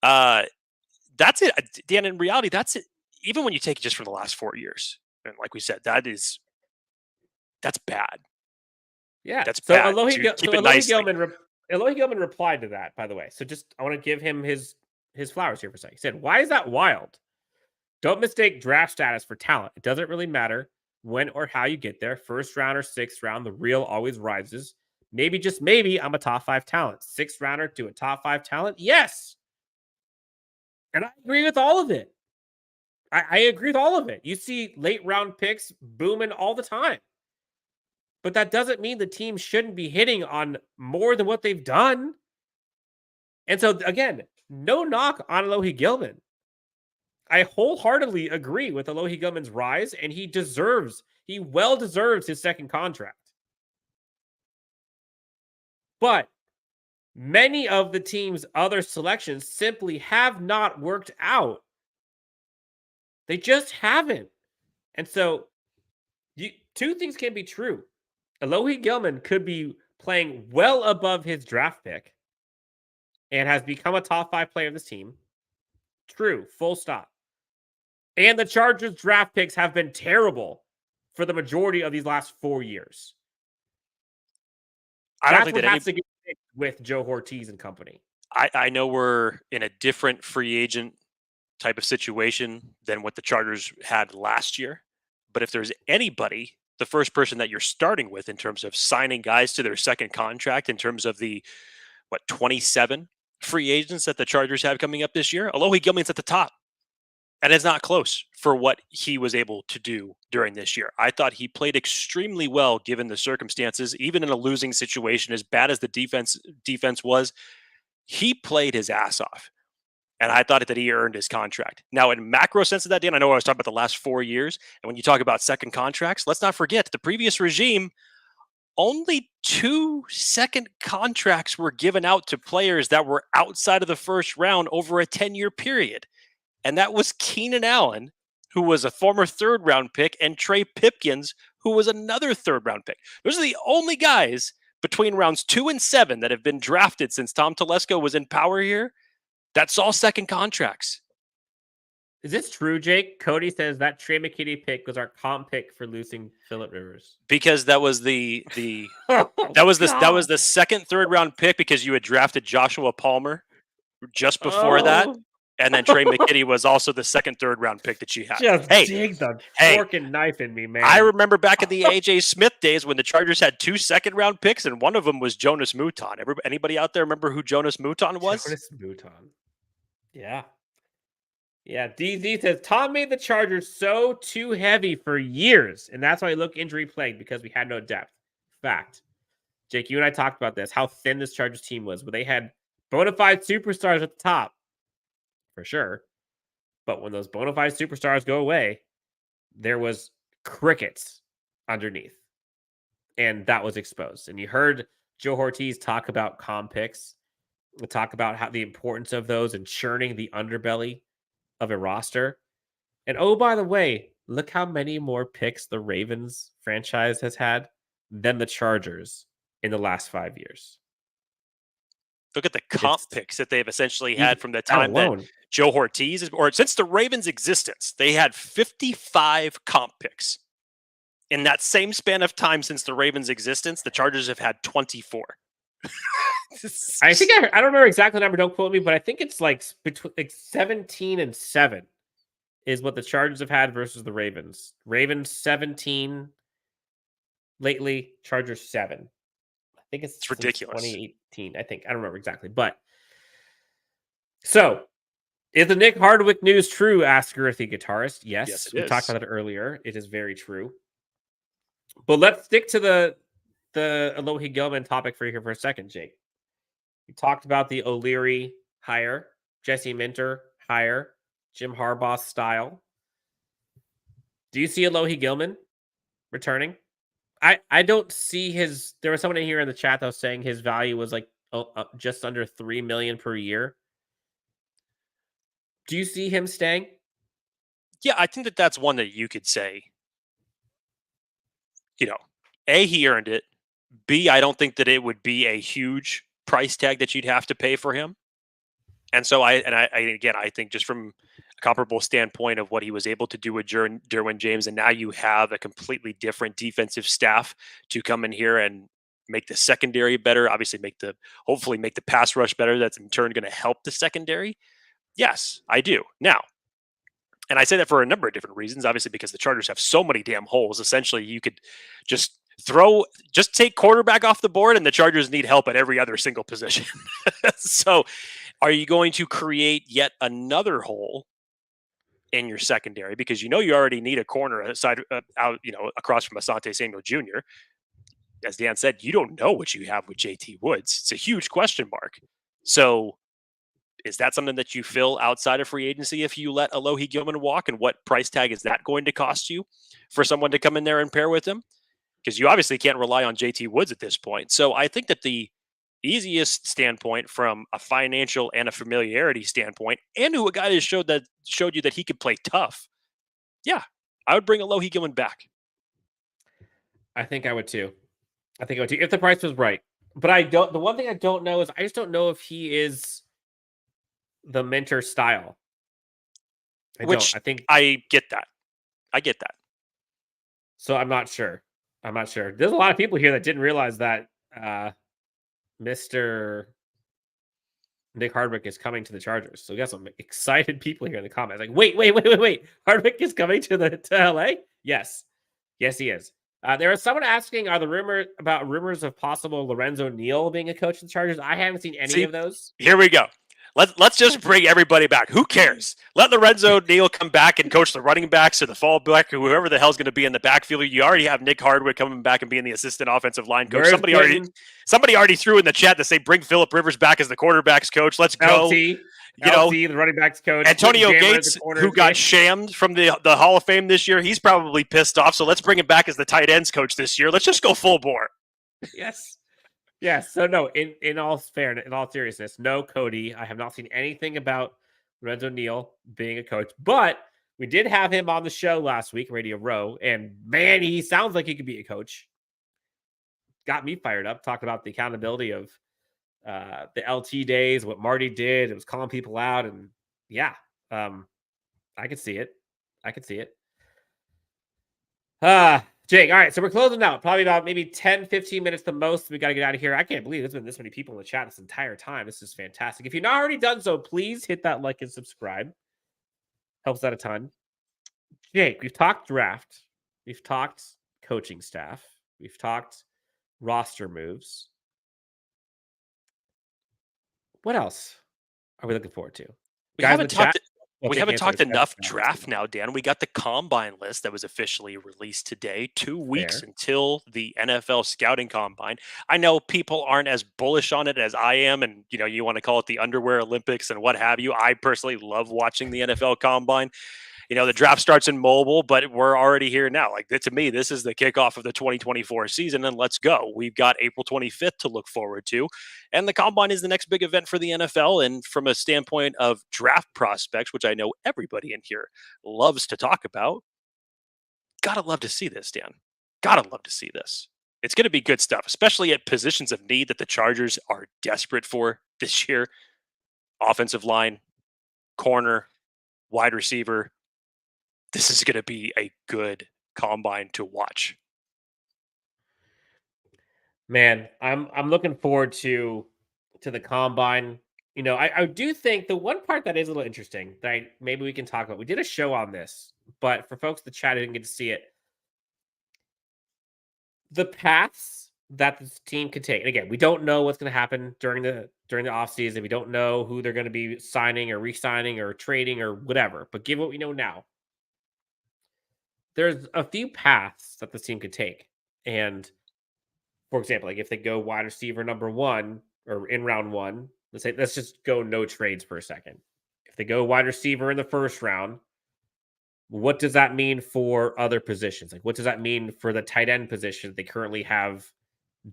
That's it, Dan. In reality, that's it. Even when you take it just from the last 4 years, and like we said, that's bad. Yeah, that's so bad. Alohi Gilman replied to that, by the way. So I want to give him his flowers here for a second. He said, "Why is that wild? Don't mistake draft status for talent. It doesn't really matter when or how you get there. 1st round or 6th round, the real always rises. Maybe, just maybe, I'm a top 5 talent. 6th rounder to a top 5 talent? Yes. And I agree with all of it. I agree with all of it. You see late round picks booming all the time. But that doesn't mean the team shouldn't be hitting on more than what they've done. And so, again, no knock on Alohi Gilman. I wholeheartedly agree with Alohi Gilman's rise, and he well deserves his 2nd contract. But many of the team's other selections simply have not worked out. They just haven't. And so, 2 things can be true. Alohi Gilman could be playing well above his draft pick and has become a top 5 player of this team. True, full stop. And the Chargers draft picks have been terrible for the majority of these last 4 years. I don't think that has to get fixed with Joe Ortiz and company. I know we're in a different free agent type of situation than what the Chargers had last year. But if there's anybody, the first person that you're starting with in terms of signing guys to their 2nd contract, in terms of the 27 free agents that the Chargers have coming up this year, Alohi Gilman's at the top. And it's not close for what he was able to do during this year. I thought he played extremely well given the circumstances, even in a losing situation, as bad as the defense was. He played his ass off. And I thought that he earned his contract. Now, in macro sense of that, Dan, I know I was talking about the last 4 years. And when you talk about 2nd contracts, let's not forget the previous regime, only 2 2nd contracts were given out to players that were outside of the 1st round over a 10-year period. And that was Keenan Allen, who was a former 3rd round pick, and Trey Pipkins, who was another 3rd round pick. Those are the only guys between rounds 2 and 7 that have been drafted since Tom Telesco was in power here. That's all 2nd contracts. Is this true, Jake? Cody says that Trey McKinney pick was our comp pick for losing Phillip Rivers. Because that was the that was the 2nd, 3rd round pick, because you had drafted Joshua Palmer just before that. And then Trey McKinney was also the 2nd, 3rd round pick that you had. Dig the fork and knife in me, man. I remember back in the AJ Smith days when the Chargers had 2 2nd round picks, and one of them was Jonas Mouton. Anybody out there remember who Jonas Mouton was? Jonas Mouton. Yeah. Yeah. DZ says Tom made the Chargers so too heavy for years, and that's why he looked injury plagued, because we had no depth. Fact. Jake, you and I talked about this, how thin this Chargers team was, where they had bona fide superstars at the top. For sure. But when those bona fide superstars go away, there was crickets underneath. And that was exposed. And you heard Joe Ortiz talk about comp picks, talk about how the importance of those and churning the underbelly of a roster. And oh, by the way, look how many more picks the Ravens franchise has had than the Chargers in the last 5 years. Look at the comp It's picks that they've essentially even had from the that time that alone. Joe Ortiz, or since the Ravens' existence, they had 55 comp picks. In that same span of time since the Ravens' existence, the Chargers have had 24. I think I don't remember exactly the number. Don't quote me, but I think it's like between 17 and 7 is what the Chargers have had versus the Ravens. Ravens 17 lately, Chargers 7. I think it's It's ridiculous. 2018. I think I don't remember exactly, but so is the Nick Hardwick news true? Asked Girthy guitarist. Yes, it we talked is. about it earlier. It is very true. But let's stick to the Alohi Gilman topic for here for a second, Jake. We talked about the O'Leary hire, Jesse Minter hire, Jim Harbaugh style. Do you see Alohi Gilman returning? I don't see his. There was someone in here in the chat that was saying his value was like just under $3 million per year. Do you see him staying? Yeah, I think that that's one that you could say, A, he earned it. B, I don't think that it would be a huge price tag that you'd have to pay for him. And so I think just from a comparable standpoint of what he was able to do with Derwin James, and now you have a completely different defensive staff to come in here and make the secondary better, obviously hopefully make the pass rush better. That's in turn going to help the secondary. Yes, I do. Now, and I say that for a number of different reasons, obviously because the Chargers have so many damn holes. Essentially, you could just take quarterback off the board, and the Chargers need help at every other single position. So are you going to create yet another hole in your secondary? Because you already need a corner aside, across from Asante Samuel Jr. As Dan said, you don't know what you have with JT Woods. It's a huge question mark. So is that something that you fill outside of free agency if you let Alohi Gilman walk? And what price tag is that going to cost you for someone to come in there and pair with him? Because you obviously can't rely on JT Woods at this point. So I think that the easiest standpoint from a financial and a familiarity standpoint, and who a guy that showed you that he could play tough, yeah, I would bring Alohi Gilman back. I think I would too. If the price was right. But the one thing I don't know is I just don't know if he is the mentor style. I get that. So I'm not sure. There's a lot of people here that didn't realize that Mr. Nick Hardwick is coming to the Chargers. So we got some excited people here in the comments. Like, wait. Hardwick is coming to LA? Yes, he is. There was someone asking, are the rumors of possible Lorenzo Neal being a coach of the Chargers? I haven't seen any of those. Here we go. Let's just bring everybody back. Who cares? Let Lorenzo Neal come back and coach the running backs or the fallback or whoever the hell's going to be in the backfield. You already have Nick Hardwick coming back and being the assistant offensive line coach. Somebody already threw in the chat to say bring Phillip Rivers back as the quarterbacks coach. Let's go. LT, the running backs coach. Antonio Gates, who got shammed from the Hall of Fame this year, he's probably pissed off. So let's bring him back as the tight ends coach this year. Let's just go full bore. Yes. Yeah, so no, in all fairness, in all seriousness, no, Cody. I have not seen anything about Lorenzo Neal being a coach, but we did have him on the show last week, Radio Row, and man, he sounds like he could be a coach. Got me fired up. Talked about the accountability of the LT days, what Marty did. It was calling people out, and yeah, I could see it. Jake, all right, so we're closing out. Probably about maybe 10, 15 minutes the most. We got to get out of here. I can't believe there's been this many people in the chat this entire time. This is fantastic. If you've not already done so, please hit that like and subscribe. Helps out a ton. Jake, we've talked draft. We've talked coaching staff. We've talked roster moves. What else are we looking forward to? We haven't talked enough draft now, Dan. We got the combine list that was officially released today. 2 weeks until the NFL scouting combine. I know people aren't as bullish on it as I am, and you want to call it the underwear Olympics and what have you. I personally love watching the NFL combine. The draft starts in mobile, but we're already here now. Like, to me, this is the kickoff of the 2024 season, and let's go. We've got April 25th to look forward to, and the Combine is the next big event for the NFL. And from a standpoint of draft prospects, which I know everybody in here loves to talk about, gotta love to see this, Dan. Gotta love to see this. It's going to be good stuff, especially at positions of need that the Chargers are desperate for this year. Offensive line, corner, wide receiver. This is going to be a good combine to watch. Man, I'm looking forward to the combine. I do think the one part that is a little interesting that maybe we can talk about. We did a show on this, but for folks in the chat who didn't get to see it, the paths that this team could take. And again, we don't know what's going to happen during the offseason. We don't know who they're going to be signing or re-signing or trading or whatever. But given what we know now, there's a few paths that this team could take. And for example, like if they go wide receiver number 1 or in round 1, let's just go no trades for a second. If they go wide receiver in the first round, what does that mean for other positions? Like, what does that mean for the tight end position? They currently have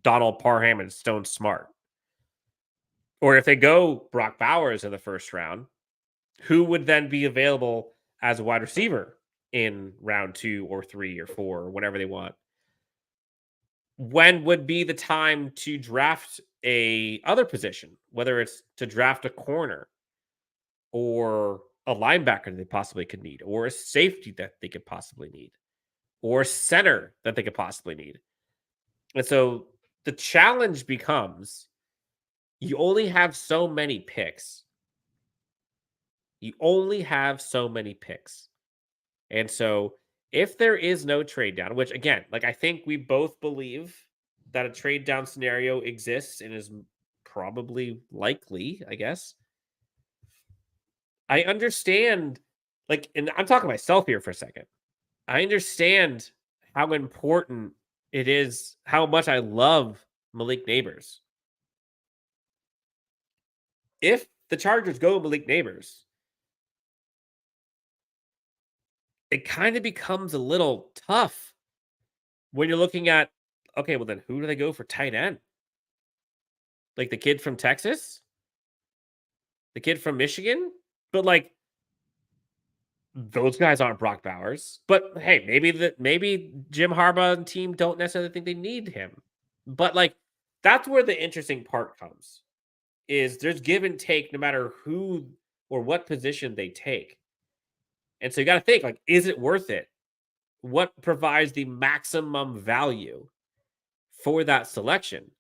Donald Parham and Stone Smart. Or if they go Brock Bowers in the first round, who would then be available as a wide receiver in round 2 or 3 or 4 or whatever they want? When would be the time to draft a other position, whether it's to draft a corner or a linebacker that they possibly could need, or a safety that they could possibly need, or a center that they could possibly need. And so the challenge becomes you only have so many picks. You only have so many picks. And so if there is no trade down, which again, like I think we both believe that a trade down scenario exists and is probably likely, I guess. I understand, and I'm talking myself here for a second. I understand how important it is, how much I love Malik Neighbors. If the Chargers go Malik Neighbors, it kind of becomes a little tough when you're looking at, okay, well then who do they go for tight end? Like the kid from Texas? The kid from Michigan? But those guys aren't Brock Bowers. But hey, maybe Jim Harbaugh and team don't necessarily think they need him. But that's where the interesting part comes. Is there's give and take no matter who or what position they take. And so you got to think, is it worth it? What provides the maximum value for that selection?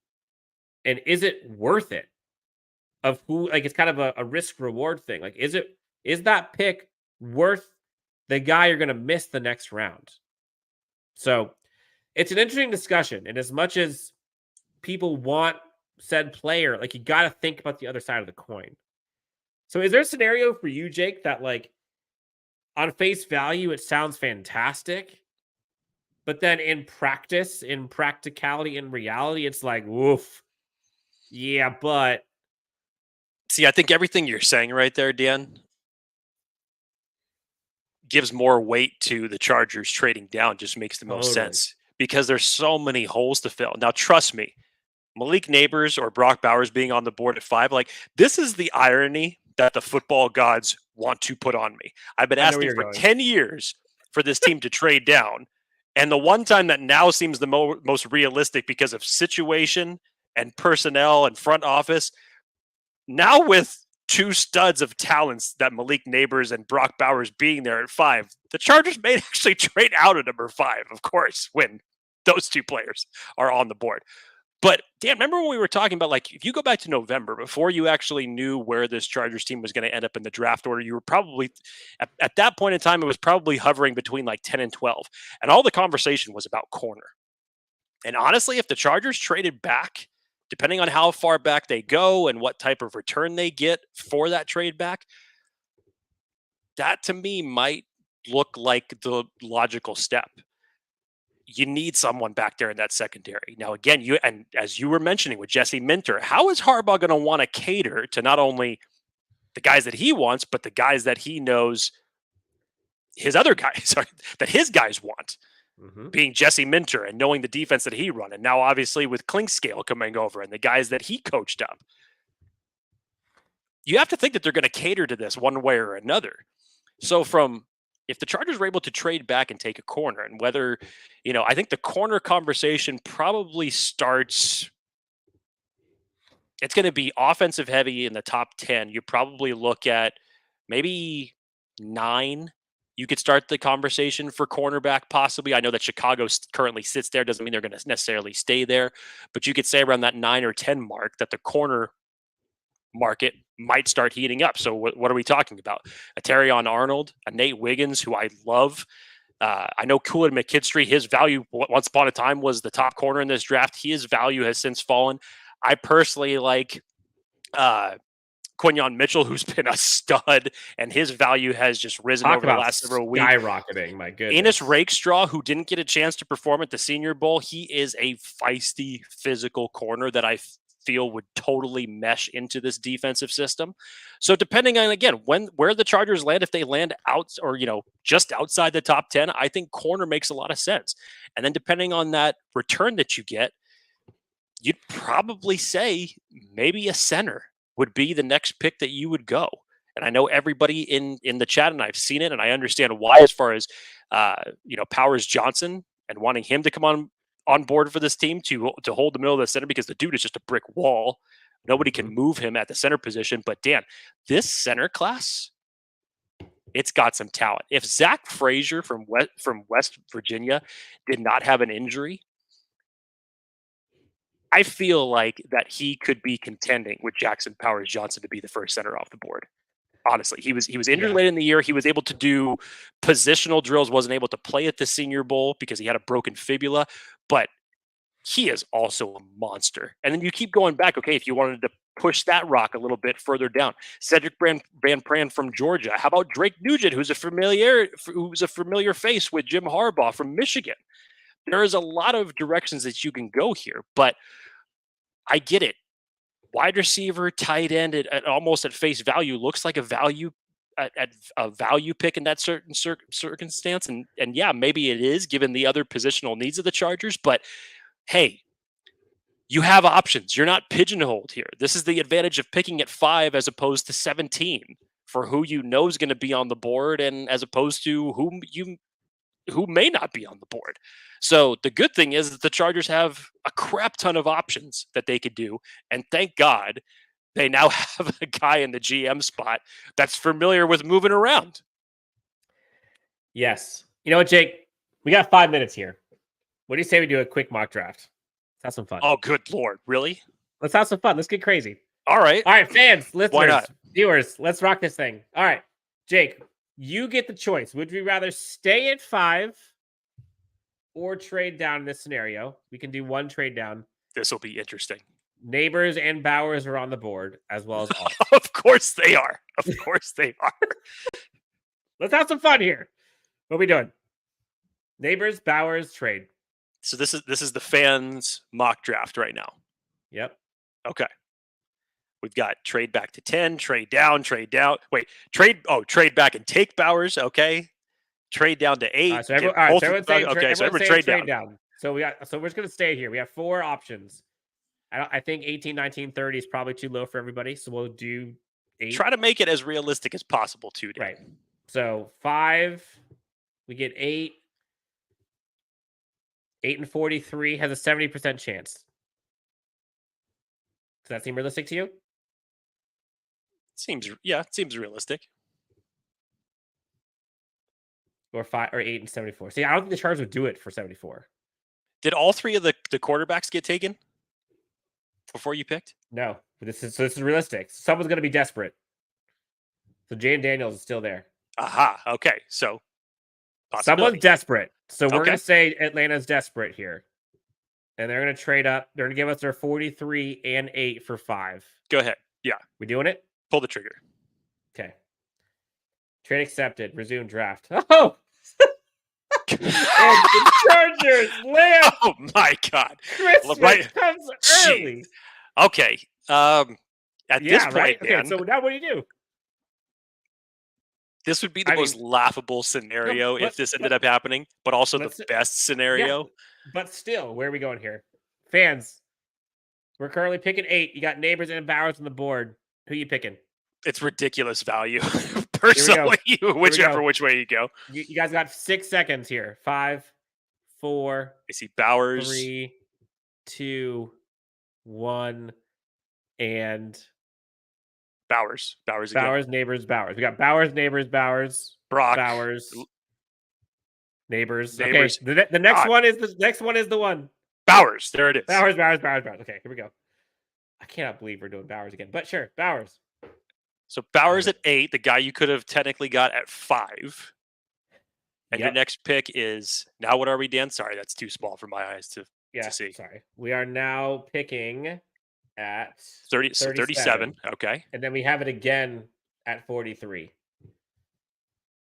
And is it worth it? Of who, it's kind of a risk reward thing. Is that pick worth the guy you're going to miss the next round? So it's an interesting discussion. And as much as people want said player, you got to think about the other side of the coin. So is there a scenario for you, Jake, that on face value, it sounds fantastic, but then in practice, in practicality, in reality, it's woof. Yeah, but see, I think everything you're saying right there, Dan, gives more weight to the Chargers trading down. Just makes the most sense because there's so many holes to fill. Now, trust me, Malik Neighbors or Brock Bowers being on the board at 5, this is the irony that the football gods want to put on me. I've been asking for 10 years for this team to trade down. And the one time that now seems the most realistic because of situation and personnel and front office, now with 2 studs of talents, that Malik Neighbors and Brock Bowers being there at 5, the Chargers may actually trade out at number 5, of course, when those 2 players are on the board. But Dan, remember when we were talking about if you go back to November, before you actually knew where this Chargers team was going to end up in the draft order, you were probably at that point in time, it was probably hovering between 10 and 12. And all the conversation was about corner. And honestly, if the Chargers traded back, depending on how far back they go and what type of return they get for that trade back, that to me might look like the logical step. You need someone back there in that secondary. Now, again, as you were mentioning with Jesse Minter, how is Harbaugh going to want to cater to not only the guys that he wants, but the guys that he knows his other guys that his guys want, Mm-hmm. being Jesse Minter and knowing the defense that he run. And now obviously with Clinkscale coming over and the guys that he coached up, you have to think that they're going to cater to this one way or another. So if the Chargers were able to trade back and take a corner, and whether, I think the corner conversation probably starts, it's going to be offensive heavy in the top 10. You probably look at maybe 9. You could start the conversation for cornerback, possibly. I know that Chicago currently sits there. Doesn't mean they're going to necessarily stay there. But you could say around that 9 or 10 mark that the corner market might start heating up. So what are we talking about? A Terrion Arnold, a Nate Wiggins, who I love. I know Coolin McKinstry, his value once upon a time was the top corner in this draft. His value has since fallen. I personally like Quinyon Mitchell, who's been a stud, and his value has just risen over the last several weeks. Skyrocketing, my goodness. Enos Rakestraw, who didn't get a chance to perform at the Senior Bowl, he is a feisty, physical corner that I feel would totally mesh into this defensive system. So depending on, again, where the Chargers land, if they land out or, just outside the top 10, I think corner makes a lot of sense. And then depending on that return that you get, you'd probably say maybe a center would be the next pick that you would go. And I know everybody in the chat, and I've seen it, and I understand why, as far as, Powers Johnson and wanting him to come on board for this team to hold the middle of the center, because the dude is just a brick wall. Nobody can move him at the center position. But Dan, this center class, it's got some talent. If Zach Frazier from West Virginia did not have an injury, I feel like that he could be contending with Jackson Powers Johnson to be the first center off the board. Honestly, he was injured late in the year. He was able to do positional drills, wasn't able to play at the Senior Bowl because he had a broken fibula, but he is also a monster. And then you keep going back. Okay, if you wanted to push that rock a little bit further down, Cedric Van Pran from Georgia. How about Drake Nugent, who's a familiar face with Jim Harbaugh from Michigan? There is a lot of directions that you can go here, but I get it. Wide receiver, tight end, at almost at face value looks like a value pick in that certain circumstance, and yeah, maybe it is given the other positional needs of the Chargers. But hey, you have options. You're not pigeonholed here. This is the advantage of picking at 5 as opposed to 17 for who you know is going to be on the board, and as opposed to who may not be on the board. So the good thing is that the Chargers have a crap ton of options that they could do. And thank God they now have a guy in the GM spot that's familiar with moving around. Yes. You know what, Jake? We got 5 minutes here. What do you say we do a quick mock draft? Let's have some fun. Oh, good Lord. Really? Let's have some fun. Let's get crazy. All right. All right, fans, listeners, not? viewers, let's rock this thing. All right, Jake, you get the choice. Would we rather stay at 5 or trade down in this scenario? We can do one trade down. This will be interesting. Neighbors and Bowers are on the board, as well as all. Of course they are. Of course they are. Let's have some fun here. What are we doing? Neighbors, Bowers, trade. So this is the fans' mock draft right now. Yep. Okay. We've got trade back to 10, trade down. Wait, trade back and take Bowers. Okay. Trade down to 8. So everyone's saying trade down. So we're just going to stay here. We have 4 options. I think 18, 19, 30 is probably too low for everybody. So we'll do 8. Try to make it as realistic as possible too. Dan. Right. So 5, we get 8. 8 and 43 has a 70% chance. Does that seem realistic to you? Seems realistic. Or 5 or 8 and 74. See, I don't think the Chargers would do it for 74. Did all 3 of the quarterbacks get taken before you picked? No, this is realistic. Someone's going to be desperate. So Jaden Daniels is still there. Aha. Okay. So someone's desperate. So we're going to say Atlanta's desperate here. And they're going to trade up. They're going to give us their 43 and 8 for 5. Go ahead. Yeah. We doing it? Pull the trigger. Okay. Trade accepted. Resume draft. Oh! And the Chargers land. Oh my God! Christmas comes early. Okay. At this point, right? Okay. Dan, So now what do you do? This would be the most laughable scenario if this ended up happening, but also the best scenario. Yeah, but still, where are we going here? Fans, we're currently picking 8. You got Neighbors and Bowers on the board. Who you picking? It's ridiculous value, personally, which way you go. You guys got 6 seconds here. 5, 4. I see Bowers. 3, 2, 1, and Bowers again. Bowers, Neighbors, Bowers. We got Bowers, Neighbors, Bowers, Brock, Bowers, Neighbors. Okay, the next one is the one. Bowers. There it is. Bowers. Okay, here we go. I cannot believe we're doing Bowers again, but sure, Bowers. So Bowers at 8, the guy you could have technically got at 5. And your next pick is now. What are we, Dan? Sorry, that's too small for my eyes to see. Sorry, we are now picking at 37. Okay, and then we have it again at 43.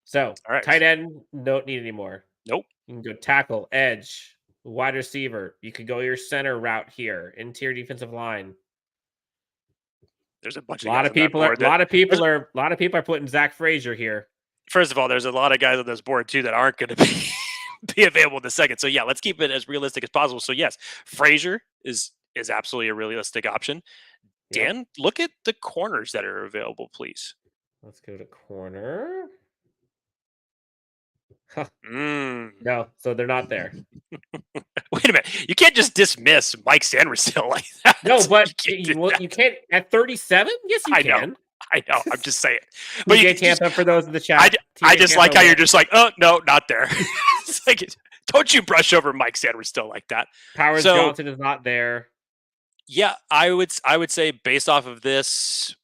So tight end, don't need anymore. Nope. You can go tackle, edge, wide receiver. You could go your center route here. Interior defensive line. There's a bunch. A lot of people are putting Zach Frazier here. First of all, there's a lot of guys on this board too that aren't going to be available in the second. So yeah, let's keep it as realistic as possible. So yes, Frazier is absolutely a realistic option. Dan, look at the corners that are available, please. Let's go to corner. No, so they're not there. Wait a minute. You can't just dismiss Mike Sanderson like that. No, but you can't at 37? Yes, you can. I know. I'm just saying. But you Tampa for those in the chat. I just like how you're just like, oh, no, not there. It's like, don't you brush over Mike Sanderson like that. Powers Johnson is not there. Yeah, I would say based off of this.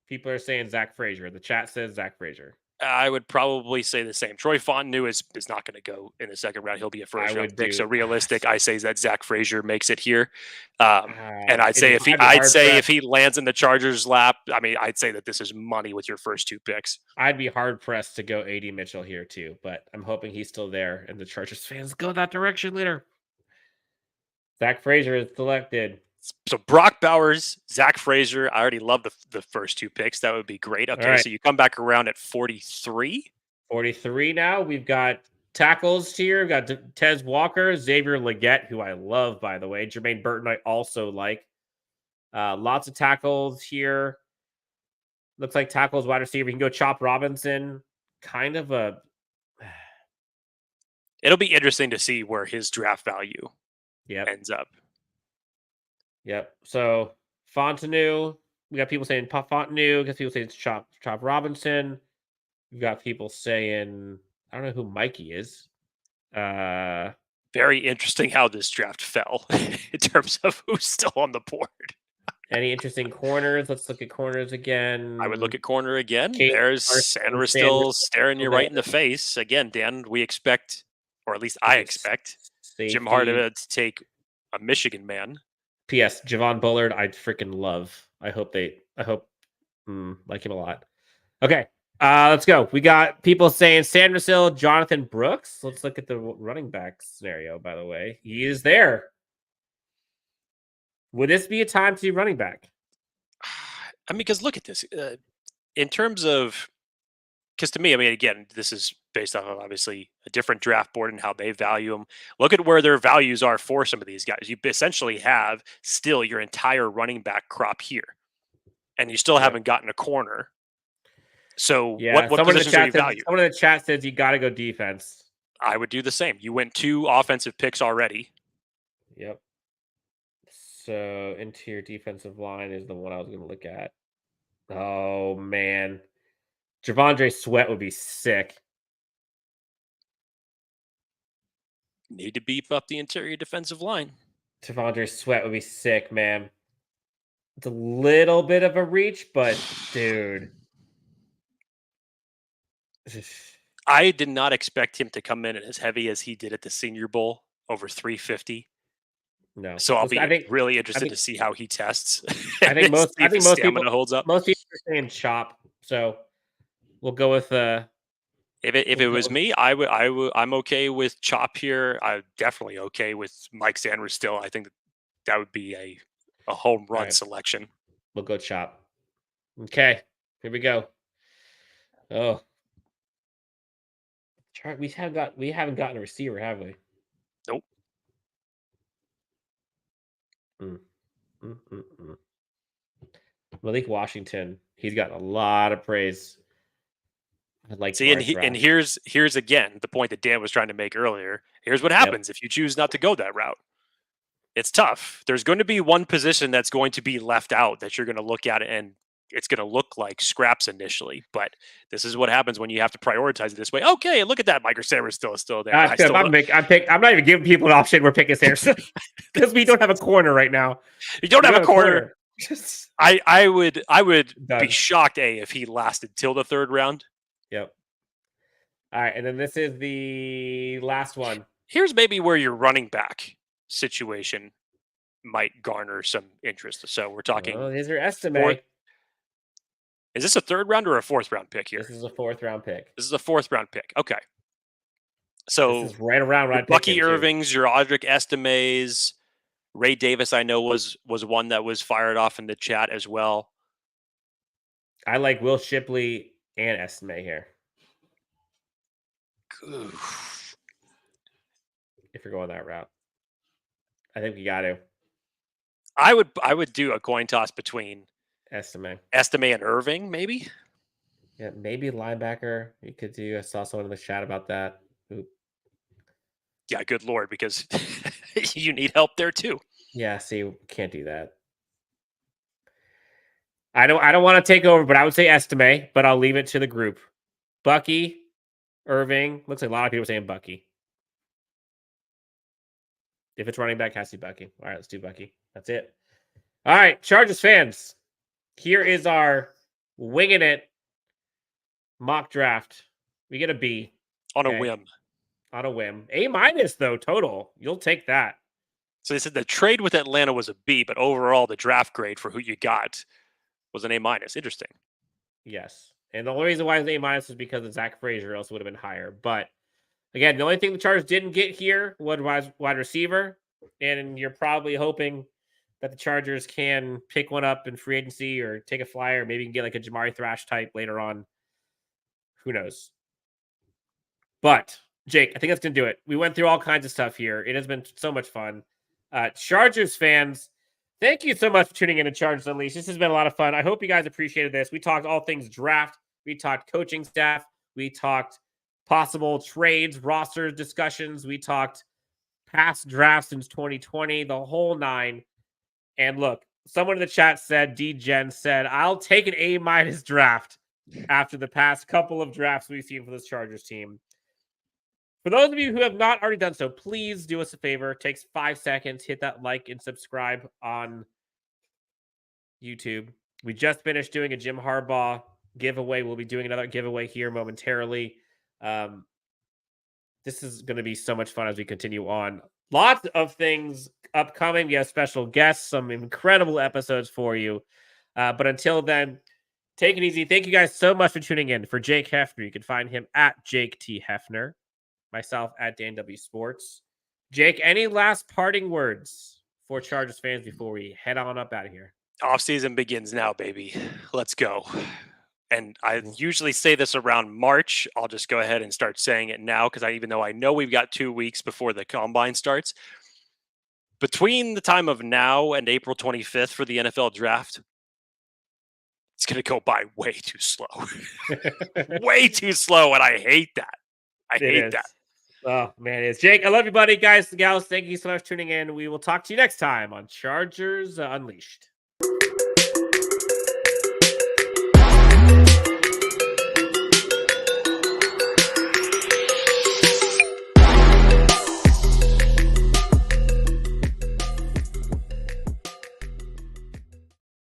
People are saying Zach Frazier. The chat says Zach Frazier. I would probably say the same. Troy Fontenot is not going to go in the second round. He'll be a first round pick. So realistic, I say that Zach Frazier makes it here. And I'd say if he lands in the Chargers' lap, I mean, I'd say that this is money with your first 2 picks. I'd be hard pressed to go AD Mitchell here too, but I'm hoping he's still there and the Chargers fans go that direction later. Zach Frazier is selected. So Brock Bowers, Zach Frazier. I already love the first 2 picks. That would be great. Okay, so you come back around at 43. 43 now. We've got tackles here. We've got Tez Walker, Xavier Legette, who I love, by the way. Jermaine Burton, I also like. Lots of tackles here. Looks like tackles, wide receiver. You can go Chop Robinson. Kind of a... It'll be interesting to see where his draft value ends up. Yep. So Fontenot, we got people saying Fontenot, we got people saying Chop Robinson. We've got people saying, I don't know who Mikey is. Very interesting how this draft fell in terms of who's still on the board. Any interesting corners? Let's look at corners again. I would look at corner again. There's Sandra still staring you right in the face. Again, Dan, we expect, or at least I expect, Jim Harbaugh to take a Michigan man. P.S. Javon Bullard, I freaking love. I hope like him a lot. Okay, let's go. We got people saying Sanders Hill, Jonathan Brooks. Let's look at the running back scenario, by the way. He is there. Would this be a time to do running back? I mean, because look at this. In terms of, because to me, I mean, again, this is based off of obviously a different draft board and how they value them. Look at where their values are for some of these guys. You essentially have still your entire running back crop here, and you still haven't gotten a corner. So what positions are you valuing? Someone in the chat says you got to go defense. I would do the same. You went 2 offensive picks already. Yep. So interior defensive line is the one I was going to look at. Oh, man. Javondre Sweat would be sick. Need to beef up the interior defensive line. Javondre Sweat would be sick, man. It's a little bit of a reach, but dude. I did not expect him to come in as heavy as he did at the Senior Bowl, over 350. No. So I'll be really interested to see how he tests. I think most people holds up. Most people are saying chop. So we'll go with if it was me, I'm okay with chop here. I'm definitely okay with Mike Sanders still. I think that would be a home run selection. We'll go chop. Okay, here we go. Oh, We haven't gotten a receiver, have we? Nope. Malik Washington. He's gotten a lot of praise. I'd like See, and here's again the point that Dan was trying to make earlier. Here's what happens if you choose not to go that route. It's tough. There's going to be one position that's going to be left out that you're going to look at, and it's going to look like scraps initially. But this is what happens when you have to prioritize it this way. Okay, look at that. Micro Sarah's still there. I'm not even giving people an option where pick is there because we don't have a corner right now. You don't have a corner. I would be shocked if he lasted till the third round. Yep. All right, and then this is the last one. Here's maybe where your running back situation might garner some interest. So we're talking. Oh, here's your estimate. Is this a third round or a fourth round pick here? This is a fourth round pick. This is a fourth round pick. Okay. So this is right around right. Bucky Irving's, your Audric Estimes, Ray Davis, I know was one that was fired off in the chat as well. I like Will Shipley and Estime here. Oof. If you're going that route, I think you got to. I would do a coin toss between Estime and Irving, maybe. Yeah, maybe linebacker. You could do. I saw someone in the chat about that. Oop. Yeah, good Lord, because you need help there too. Yeah, see, can't do that. I don't want to take over, but I would say Estime, but I'll leave it to the group. Bucky, Irving. Looks like a lot of people saying Bucky. If it's running back, has to be Bucky. All right, let's do Bucky. That's it. All right, Chargers fans. Here is our winging it mock draft. We get a B. On a whim. On a whim. A- though, total. You'll take that. So they said the trade with Atlanta was a B, but overall the draft grade for who you got was an A-. Interesting. Yes. And the only reason why it's A- is because of Zach Frazier, else would have been higher. But again, the only thing the Chargers didn't get here was wide receiver. And you're probably hoping that the Chargers can pick one up in free agency or take a flyer. Maybe you can get like a Jamari Thrash type later on. Who knows? But Jake, I think that's going to do it. We went through all kinds of stuff here. It has been so much fun. Chargers fans, thank you so much for tuning in to Chargers Unleashed. This has been a lot of fun. I hope you guys appreciated this. We talked all things draft. We talked coaching staff. We talked possible trades, roster discussions. We talked past drafts since 2020, the whole nine. And look, someone in the chat said, D-Gen said, I'll take an A- draft after the past couple of drafts we've seen for this Chargers team. For those of you who have not already done so, please do us a favor. It takes 5 seconds. Hit that like and subscribe on YouTube. We just finished doing a Jim Harbaugh giveaway. We'll be doing another giveaway here momentarily. This is going to be so much fun as we continue on. Lots of things upcoming. We have special guests, some incredible episodes for you. But until then, take it easy. Thank you guys so much for tuning in. For Jake Hefner, you can find him at Jake T. Hefner. Myself at Dan W. Sports. Jake, any last parting words for Chargers fans before we head on up out of here? Offseason begins now, baby. Let's go. And I usually say this around March. I'll just go ahead and start saying it now because even though I know we've got 2 weeks before the combine starts, between the time of now and April 25th for the NFL draft, it's going to go by way too slow. Way too slow, and I hate that. I hate that. Oh, man, it's Jake. I love you, buddy. Guys and gals, thank you so much for tuning in. We will talk to you next time on Chargers Unleashed.